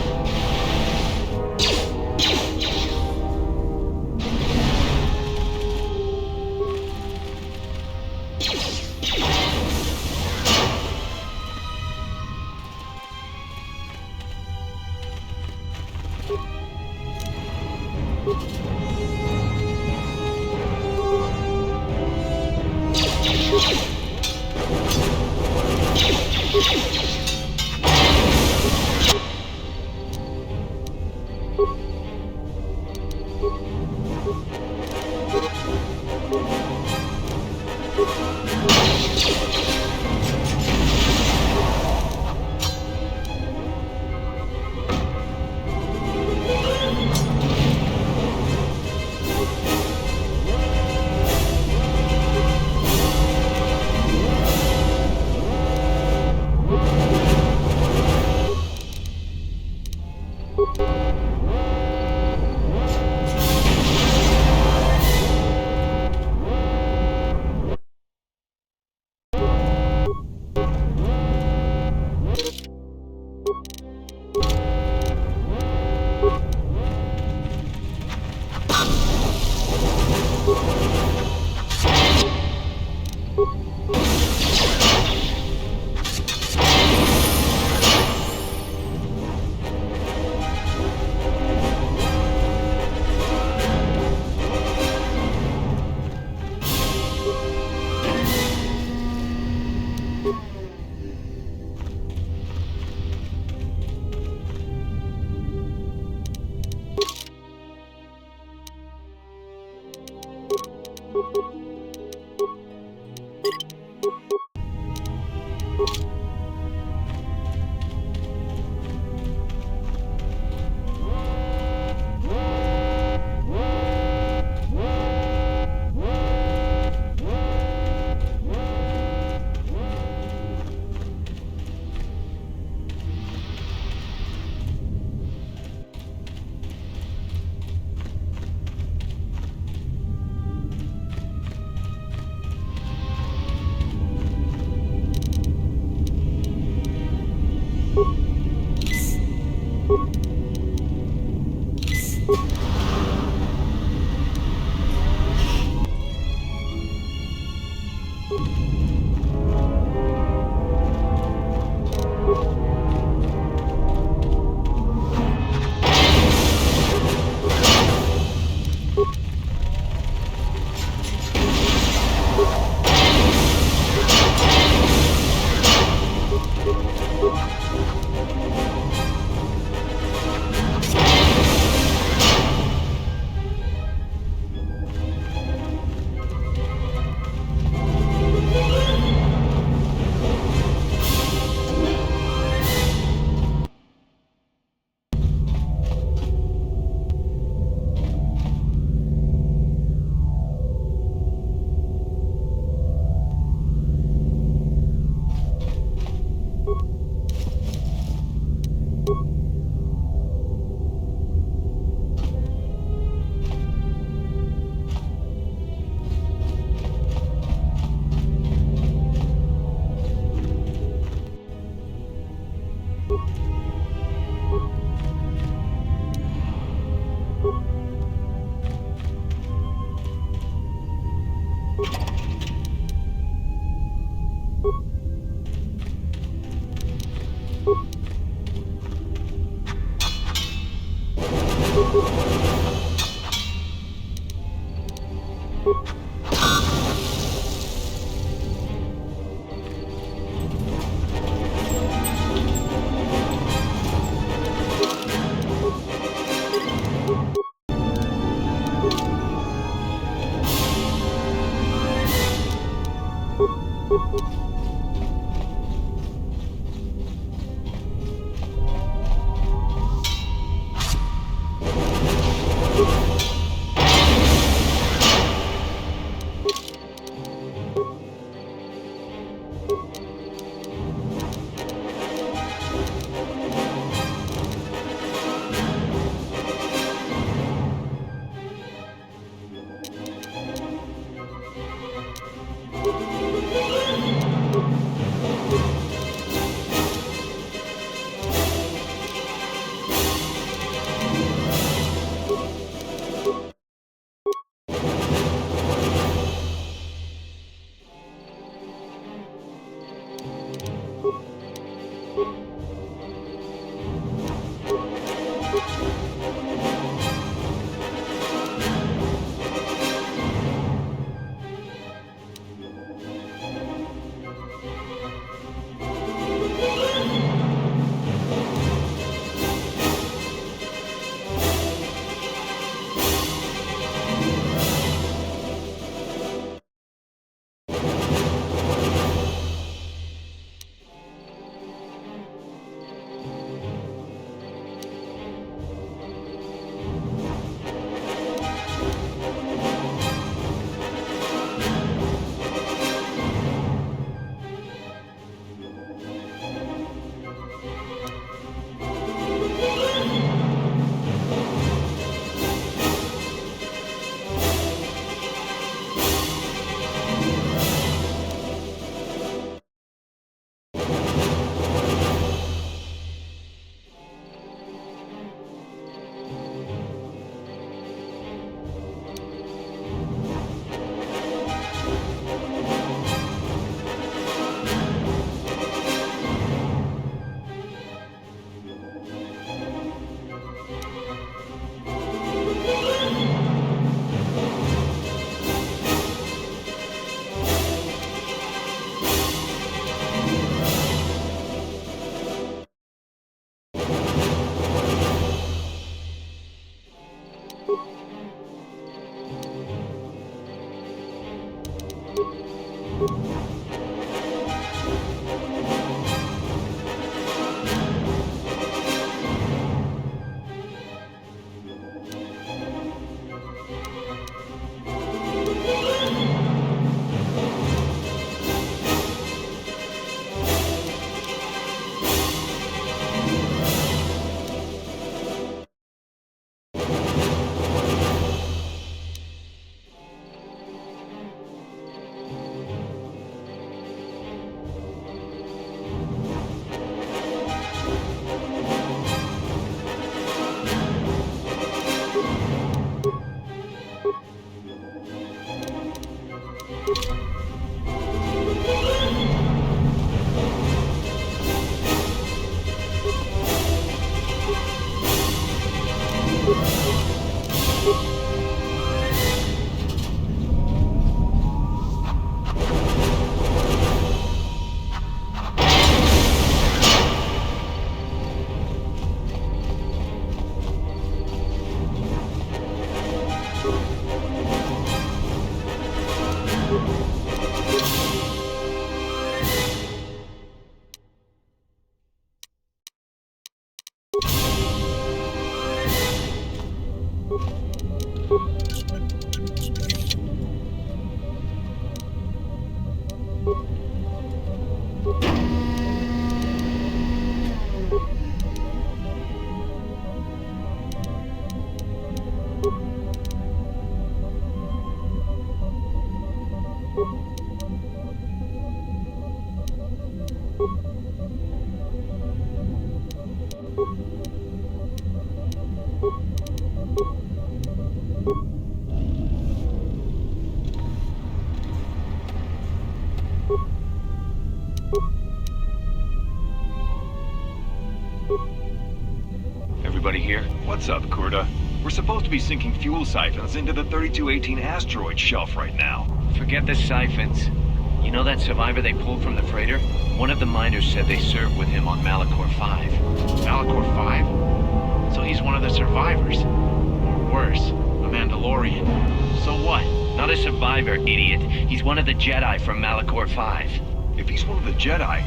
you Everybody here? What's up, Kurta? We're supposed to be sinking fuel siphons into the 3218 asteroid shelf right now. Forget the siphons. You know that survivor they pulled from the freighter? One of the miners said they served with him on Malachor 5. Malachor 5? So he's one of the survivors. Or worse, a Mandalorian. So what? Not a survivor, idiot. He's one of the Jedi from Malachor 5. If he's one of the Jedi,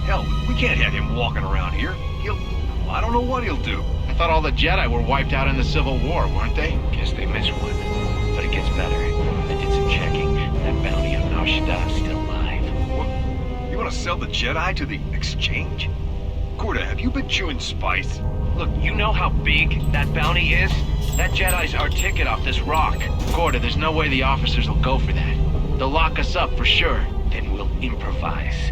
hell, we can't have him walking around here. I don't know what he'll do. I thought all the Jedi were wiped out in the Civil War, weren't they? Guess they missed one. But it gets better. I did some checking. That bounty on Nar Shaddad's still alive. What? You want to sell the Jedi to the Exchange? Gorda, have you been chewing spice? Look, you know how big that bounty is? That Jedi's our ticket off this rock. Gorda, there's no way the officers will go for that. They'll lock us up for sure. Then we'll improvise.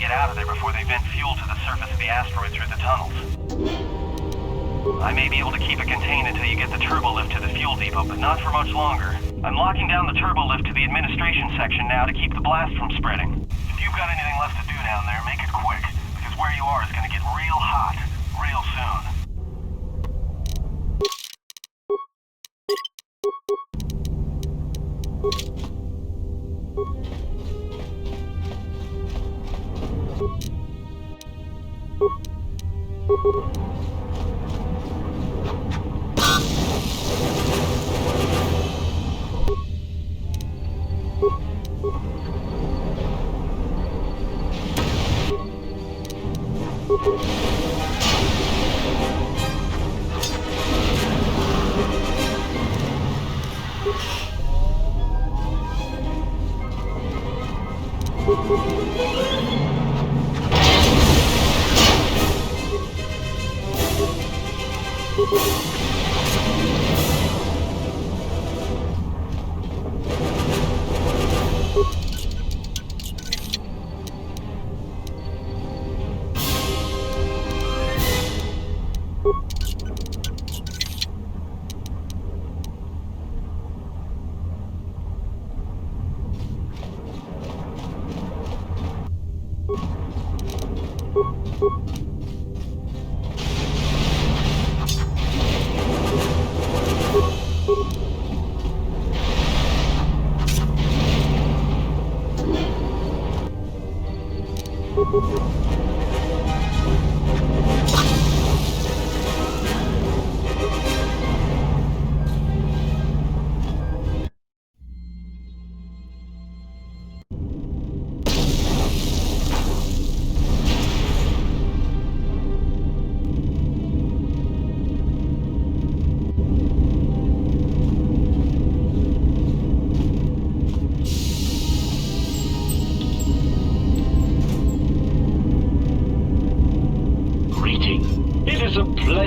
get out of there before they vent fuel to the surface of the asteroid through the tunnels. I may be able to keep it contained until you get the turbo lift to the fuel depot, but not for much longer. I'm locking down the turbo lift to the administration section now to keep the blast from spreading. If you've got anything left to do down there, make it quick, because where you are is going to get real hot real soon.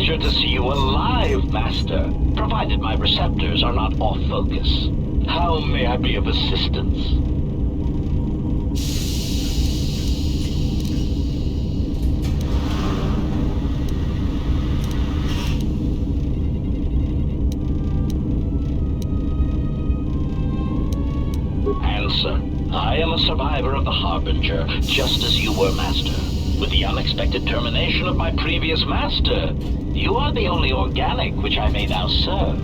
To see you alive, Master, provided my receptors are not off focus. How may I be of assistance? Answer. I am a survivor of the Harbinger, just as you were, Master. With the unexpected termination of my previous master, you are the only organic which I may now serve.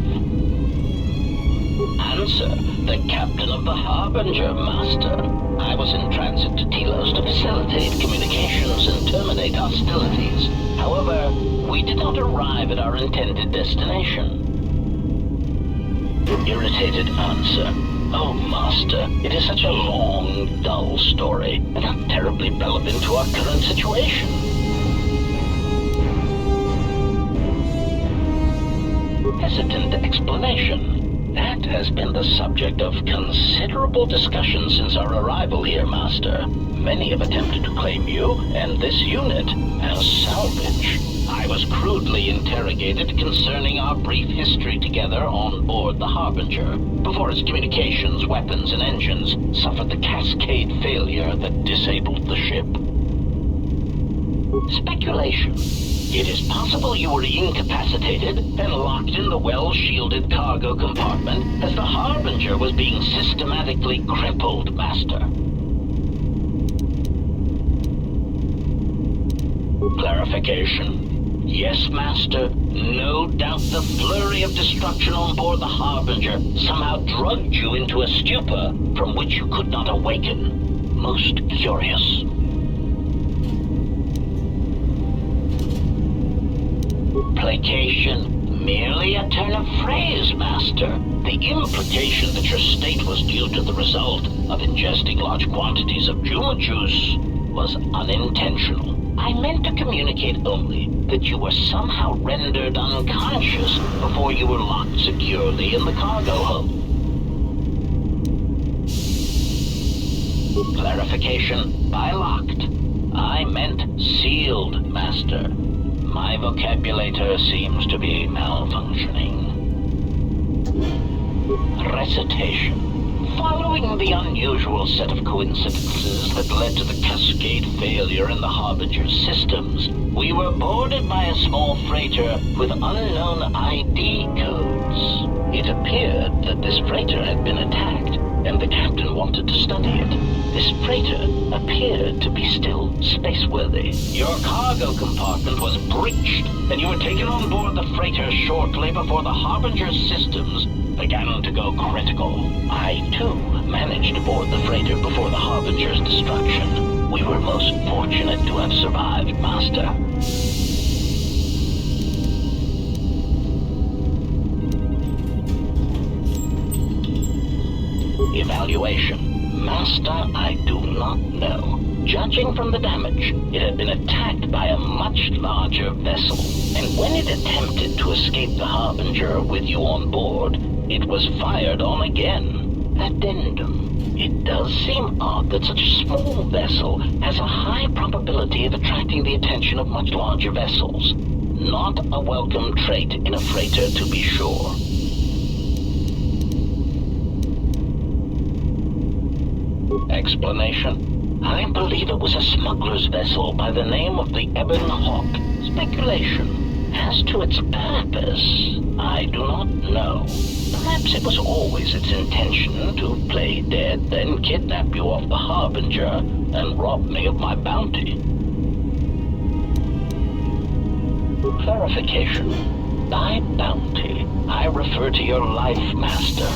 Answer, the captain of the Harbinger, Master. I was in transit to Telos to facilitate communications and terminate hostilities. However, we did not arrive at our intended destination. Irritated answer. Oh, Master, it is such a long, dull story, and not terribly relevant to our current situation. Hesitant explanation. That has been the subject of considerable discussion since our arrival here, Master. Many have attempted to claim you and this unit as salvage. I was crudely interrogated concerning our brief history together on board the Harbinger, before its communications, weapons, and engines suffered the cascade failure that disabled the ship. Speculation. It is possible you were incapacitated and locked in the well-shielded cargo compartment as the Harbinger was being systematically crippled, Master. Clarification. Yes, Master. No doubt the flurry of destruction on board the Harbinger somehow drugged you into a stupor from which you could not awaken. Most curious. Placation. Merely a turn of phrase, Master. The implication that your state was due to the result of ingesting large quantities of Juma juice was unintentional. I meant to communicate only that you were somehow rendered unconscious before you were locked securely in the cargo hold. Clarification. By locked, I meant sealed, Master. My vocabulator seems to be malfunctioning. Recitation. Following the unusual set of coincidences that led to the cascade failure in the Harbinger's systems, we were boarded by a small freighter with unknown ID codes. It appeared that this freighter had been attacked, and the captain wanted to study it. This freighter appeared to be still spaceworthy. Your cargo compartment was breached, and you were taken on board the freighter shortly before the Harbinger's systems began to go critical. I, too, managed to board the freighter before the Harbinger's destruction. We were most fortunate to have survived, Master. Evaluation. Master, I do not know. Judging from the damage, it had been attacked by a much larger vessel, and when it attempted to escape the Harbinger with you on board, it was fired on again. Addendum. It does seem odd that such a small vessel has a high probability of attracting the attention of much larger vessels. Not a welcome trait in a freighter, to be sure. Explanation. I believe it was a smuggler's vessel by the name of the Ebon Hawk. Speculation. As to its purpose, I do not know. Perhaps it was always its intention to play dead, then kidnap you off the Harbinger and rob me of my bounty. Clarification. By bounty, I refer to your life, Master.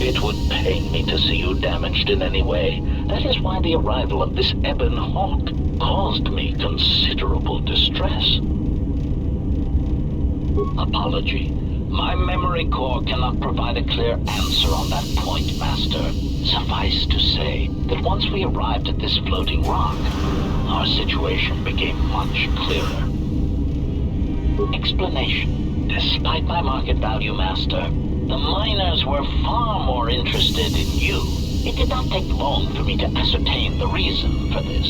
It would pain me to see you damaged in any way. That is why the arrival of this Ebon Hawk caused me considerable distress. Apology. My memory core cannot provide a clear answer on that point, Master. Suffice to say that once we arrived at this floating rock, our situation became much clearer. Explanation. Despite my market value, Master, the miners were far more interested in you. It did not take long for me to ascertain the reason for this.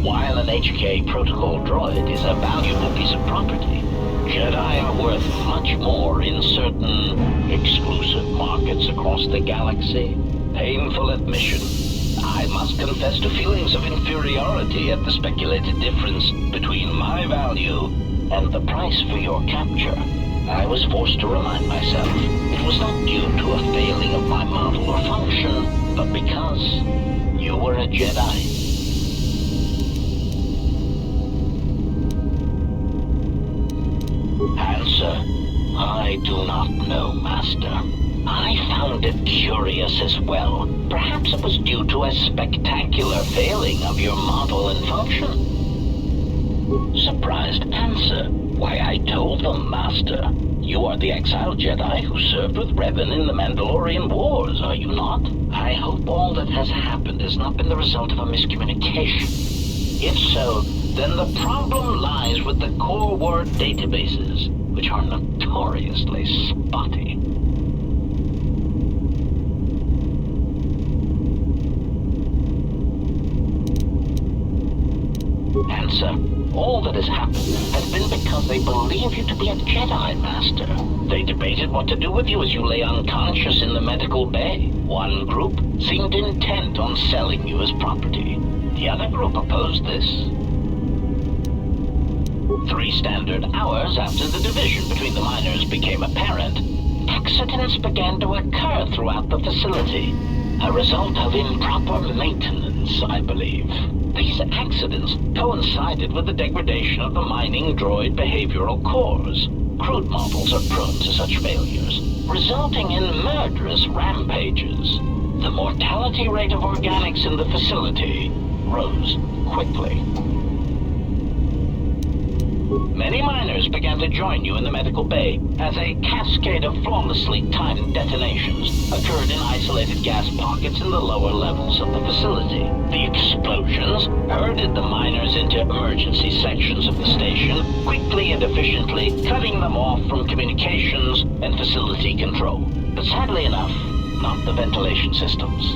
While an HK protocol droid is a valuable piece of property, Jedi are worth much more in certain exclusive markets across the galaxy. Painful admission. I must confess to feelings of inferiority at the speculated difference between my value and the price for your capture. I was forced to remind myself it was not due to a failing of my model or function, but because you were a Jedi. Answer. I do not know, Master. I found it curious as well. Perhaps it was due to a spectacular failing of your model and function. Surprised answer. Why, I told them, Master. You are the exiled Jedi who served with Revan in the Mandalorian Wars, are you not? I hope all that has happened has not been the result of a miscommunication. If so, then the problem lies with the core word databases, which are notoriously spotty. Answer. All that has happened has been because they believe you to be a Jedi, Master. They debated what to do with you as you lay unconscious in the medical bay. One group seemed intent on selling you as property. The other group opposed this. 3 standard hours after the division between the miners became apparent, accidents began to occur throughout the facility. A result of improper maintenance, I believe. These accidents coincided with the degradation of the mining droid behavioral cores. Crude models are prone to such failures, resulting in murderous rampages. The mortality rate of organics in the facility rose quickly. Many miners began to join you in the medical bay as a cascade of flawlessly timed detonations occurred in isolated gas pockets in the lower levels of the facility. The explosions herded the miners into emergency sections of the station, quickly and efficiently cutting them off from communications and facility control. But sadly enough, not the ventilation systems.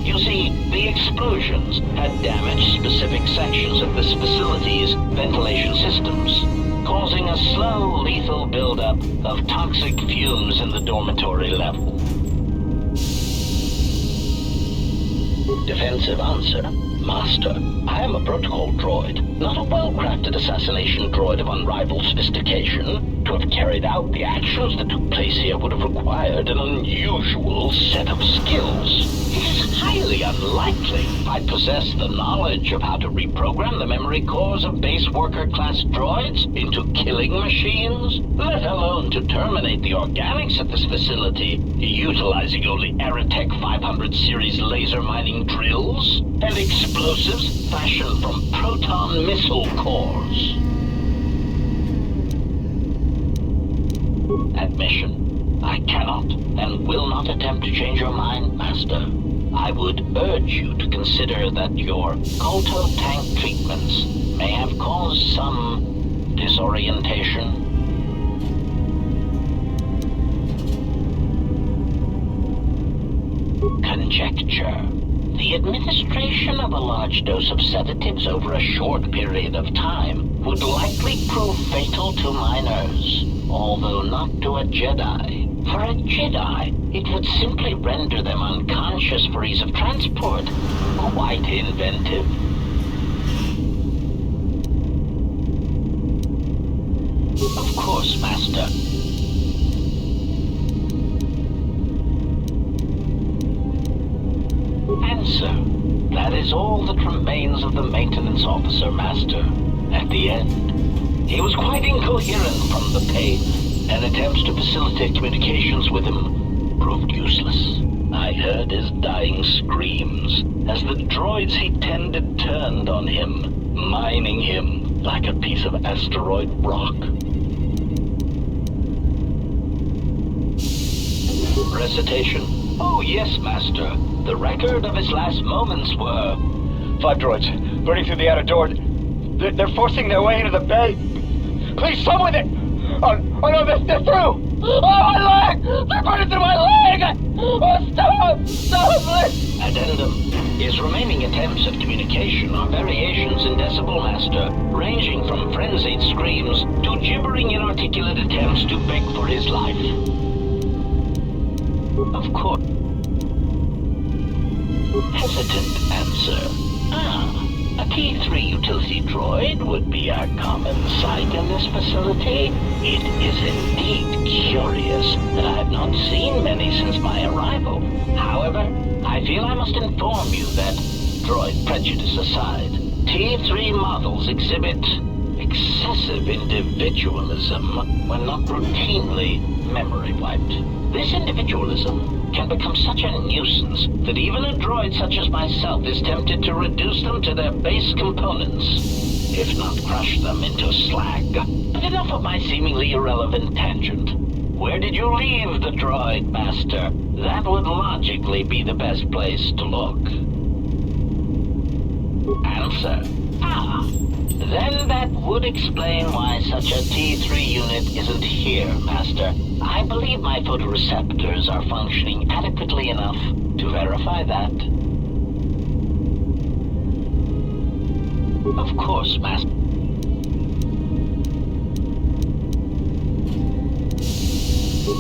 You see, the explosions had damaged specific sections of this facility's ventilation systems. causing a slow, lethal buildup of toxic fumes in the dormitory level. Defensive answer. Master, I am a protocol droid, not a well-crafted assassination droid of unrivaled sophistication. To have carried out the actions that took place here would have required an unusual set of skills. It is highly unlikely I possess the knowledge of how to reprogram the memory cores of base worker-class droids into killing machines, let alone to terminate the organics at this facility, utilizing only Aerotech 500 series laser mining drills and explosives fashioned from proton missile cores. Admission. I cannot and will not attempt to change your mind, Master. I would urge you to consider that your Kolto tank treatments may have caused some disorientation. Conjecture. The administration of a large dose of sedatives over a short period of time would likely prove fatal to minors, although not to a Jedi. For a Jedi, it would simply render them unconscious for ease of transport. Quite inventive. Of course, Master. Answer. That is all that remains of the maintenance officer, Master. At the end, he was quite incoherent from the pain, and attempts to facilitate communications with him proved useless. I heard his dying screams as the droids he tended turned on him, mining him like a piece of asteroid rock. Recitation. Oh yes, Master. The record of his last moments were... 5 droids, burning through the outer door. They're forcing their way into the bay. Please, someone there! Oh no, they're through! Oh, my leg! They're burning through my leg! Oh, stop! Stop, please! Addendum. His remaining attempts at communication are variations in Decibel Master, ranging from frenzied screams to gibbering inarticulate attempts to beg for his life. Of course. Hesitant answer. A T3 utility droid would be a common sight in this facility. It is indeed curious that I have not seen many since my arrival. However, I feel I must inform you that, droid prejudice aside, T3 models exhibit excessive individualism when not routinely memory wiped. This individualism can become such a nuisance that even a droid such as myself is tempted to reduce them to their base components, if not crush them into slag. But enough of my seemingly irrelevant tangent. Where did you leave the droid, Master? That would logically be the best place to look. Answer. Then that would explain why such a T3 unit isn't here, Master. I believe my photoreceptors are functioning adequately enough to verify that. Of course, Master.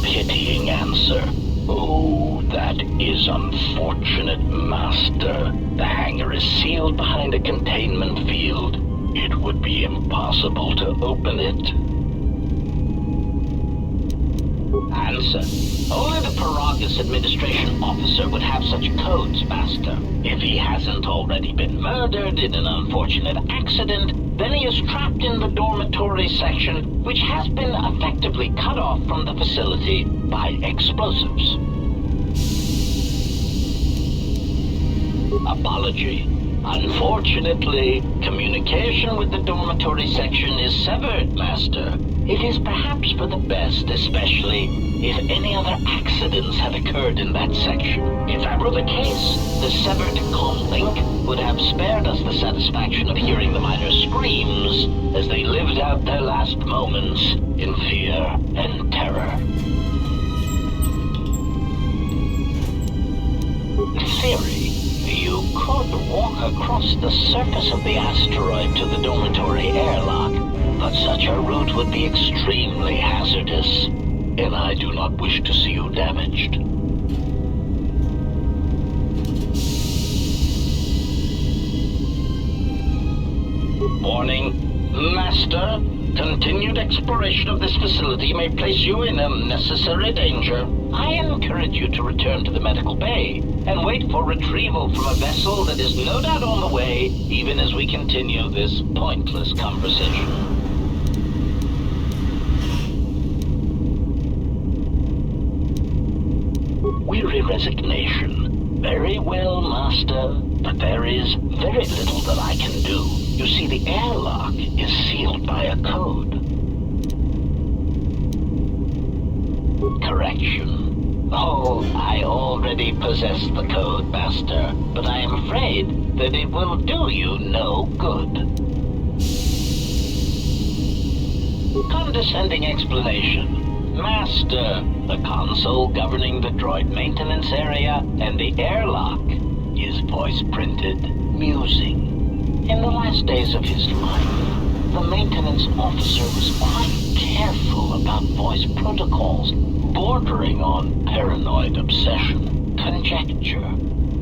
Pitying answer. Oh, that is unfortunate, Master. The hangar is sealed behind a containment field. It would be impossible to open it. Answer. Only the Paragus administration officer would have such codes, Master. If he hasn't already been murdered in an unfortunate accident, then he is trapped in the dormitory section, which has been effectively cut off from the facility by explosives. Apology. Unfortunately, communication with the dormitory section is severed, Master. It is perhaps for the best, especially if any other accidents had occurred in that section. If that were the case, the severed comm link would have spared us the satisfaction of hearing the miners' screams as they lived out their last moments in fear and terror. Theory. You could walk across the surface of the asteroid to the dormitory airlock, But such a route would be extremely hazardous, and I do not wish to see you damaged. Warning, Master. Continued exploration of this facility may place you in unnecessary danger. I encourage you to return to the medical bay and wait for retrieval from a vessel that is no doubt on the way, even as we continue this pointless conversation. Weary resignation. Very well, Master, but there is very little that I can do. You see, the airlock is sealed by a code. Correction. Oh, I already possess the code, Master, but I am afraid that it will do you no good. Condescending explanation. Master, the console governing the droid maintenance area and the airlock is voice-printed, musing. In the last days of his life, the maintenance officer was quite careful about voice protocols, bordering on paranoid obsession. Conjecture.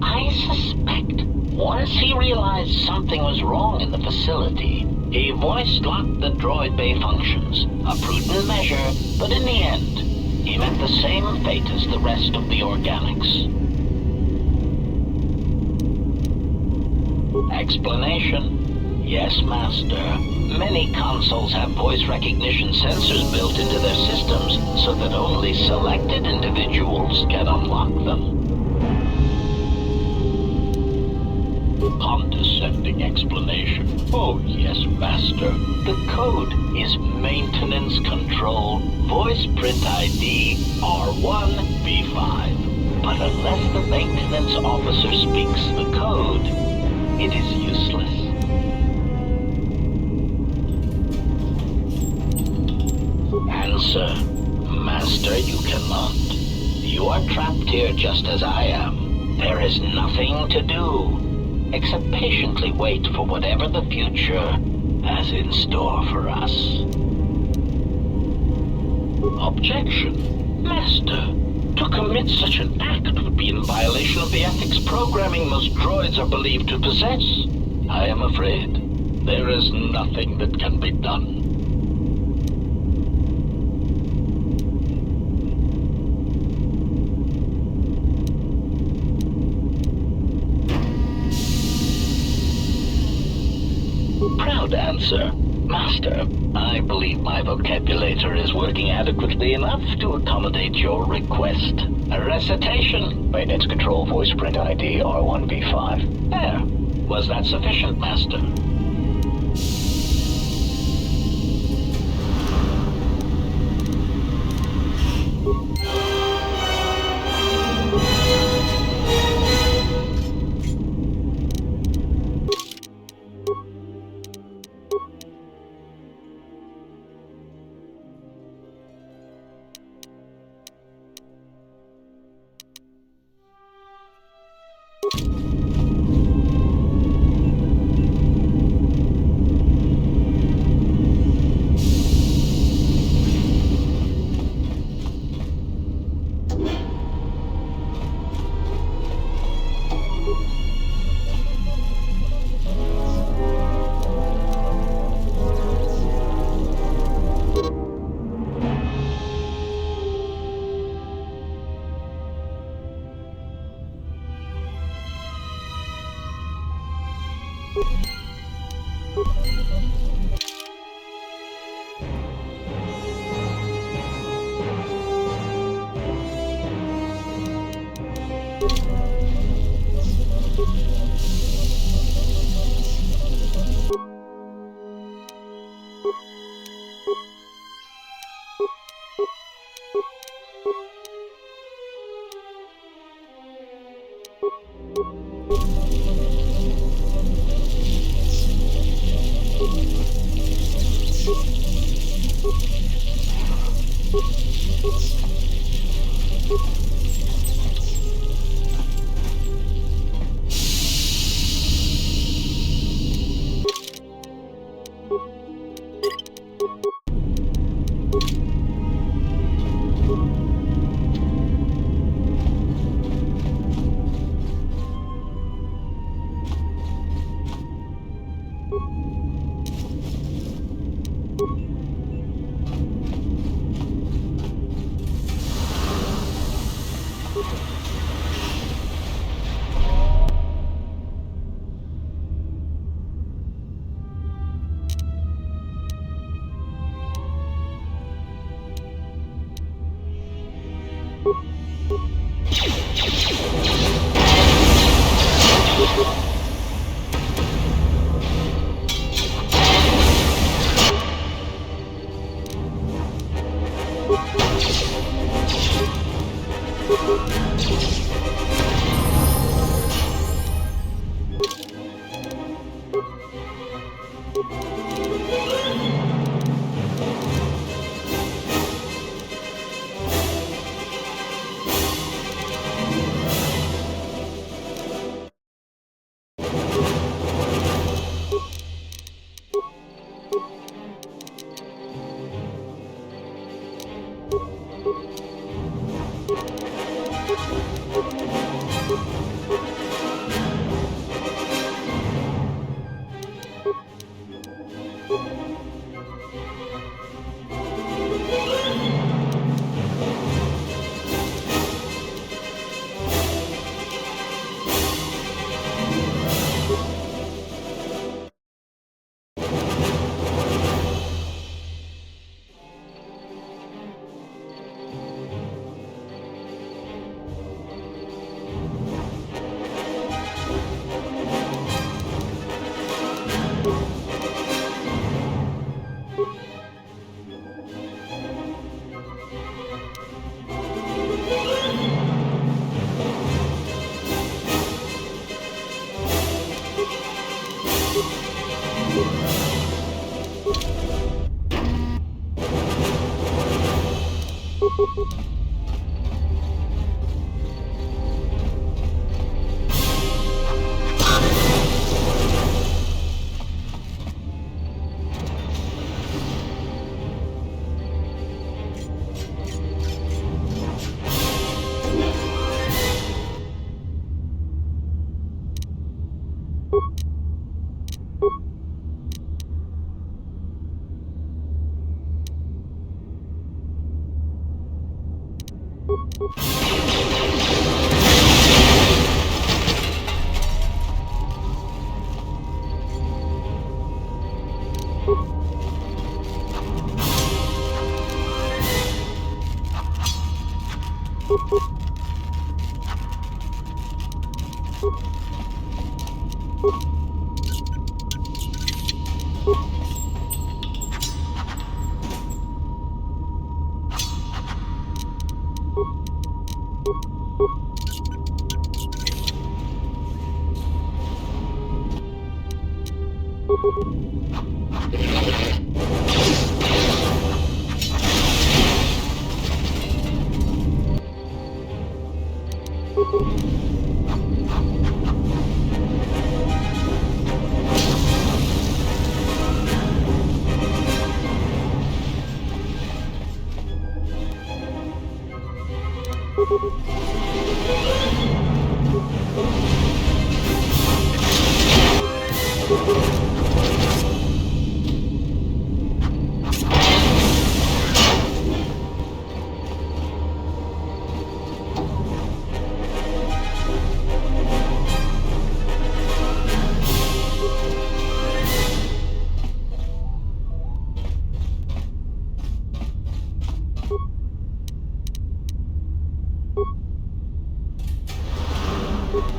I suspect once he realized something was wrong in the facility, he voice-locked the droid bay functions. A prudent measure, but in the end, he met the same fate as the rest of the organics. Explanation? Yes, Master. Many consoles have voice recognition sensors built into their systems so that only selected individuals can unlock them. Condescending explanation. Oh, yes, Master. The code is Maintenance Control Voice Print ID R1B5. But unless the maintenance officer speaks the code, it is useless. Answer. Master, you cannot. You are trapped here just as I am. There is nothing to do, except patiently wait for whatever the future has in store for us. Objection. Master, to commit such an act would be in violation of the ethics programming most droids are believed to possess. I am afraid there is nothing that can be done. Proud answer. Master, I believe my vocabulator is working adequately enough to accommodate your request. A recitation. Maintenance Control Voice Print ID R1B5. There. Was that sufficient, Master?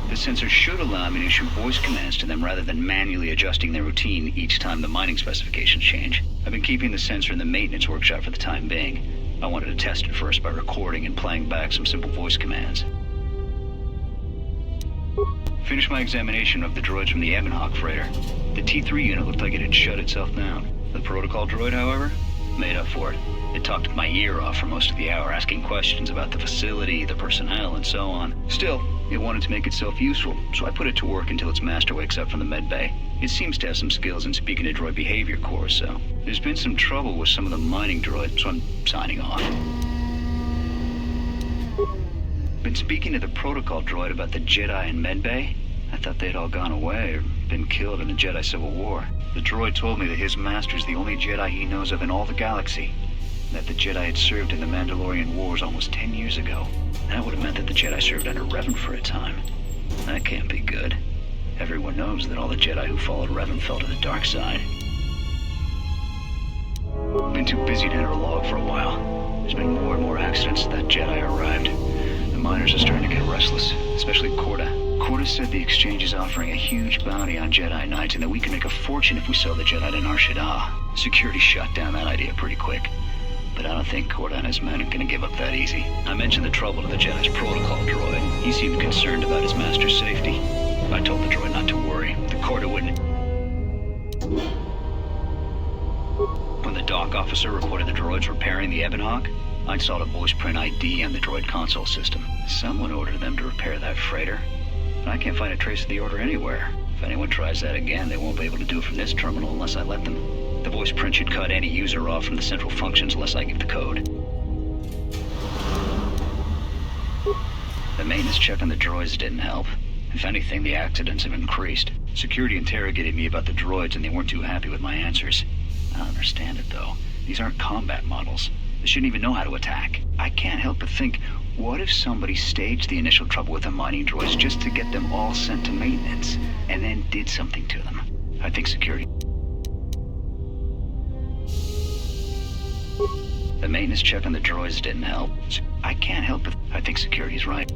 The sensor should allow me to issue voice commands to them rather than manually adjusting their routine each time the mining specifications change. I've been keeping the sensor in the maintenance workshop for the time being. I wanted to test it first by recording and playing back some simple voice commands. Finished my examination of the droids from the Ebonhawk freighter. The T3 unit looked like it had shut itself down. The protocol droid, however, made up for it. It talked my ear off for most of the hour, asking questions about the facility, the personnel, and so on. Still, it wanted to make itself useful, so I put it to work until its master wakes up from the med bay. It seems to have some skills in speaking to droid behavior core, so there's been some trouble with some of the mining droids, so I'm signing off. Been speaking to the protocol droid about the Jedi in med bay. I thought they'd all gone away or been killed in the Jedi Civil War. The droid told me that his master's the only Jedi he knows of in all the galaxy. That the Jedi had served in the Mandalorian Wars almost 10 years ago. That would have meant that the Jedi served under Revan for a time. That can't be good. Everyone knows that all the Jedi who followed Revan fell to the dark side. Been too busy to enter a log for a while. There's been more and more accidents since that Jedi arrived. The miners are starting to get restless, especially Corda. Corda said the exchange is offering a huge bounty on Jedi Knights and that we can make a fortune if we sell the Jedi to Nar Shaddaa. Security shut down that idea pretty quick. but I don't think Corda and his men are gonna give up that easy. I mentioned the trouble to the Jedi's protocol droid. He seemed concerned about his master's safety. I told the droid not to worry. The Corda wouldn't... When the dock officer reported the droids repairing the Ebonhawk, I saw the voice print ID on the droid console system. Someone ordered them to repair that freighter. But I can't find a trace of the order anywhere. If anyone tries that again, they won't be able to do it from this terminal unless I let them. The voice print should cut any user off from the central functions unless I give the code. The maintenance check on the droids didn't help. If anything, the accidents have increased. Security interrogated me about the droids and they weren't too happy with my answers. I don't understand it, though. These aren't combat models. They shouldn't even know how to attack. I can't help but think, what if somebody staged the initial trouble with the mining droids just to get them all sent to maintenance, and then did something to them? I think security... The maintenance check on the droids didn't help. I can't help but... I think security's right.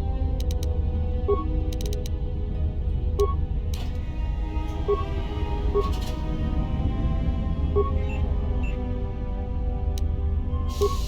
You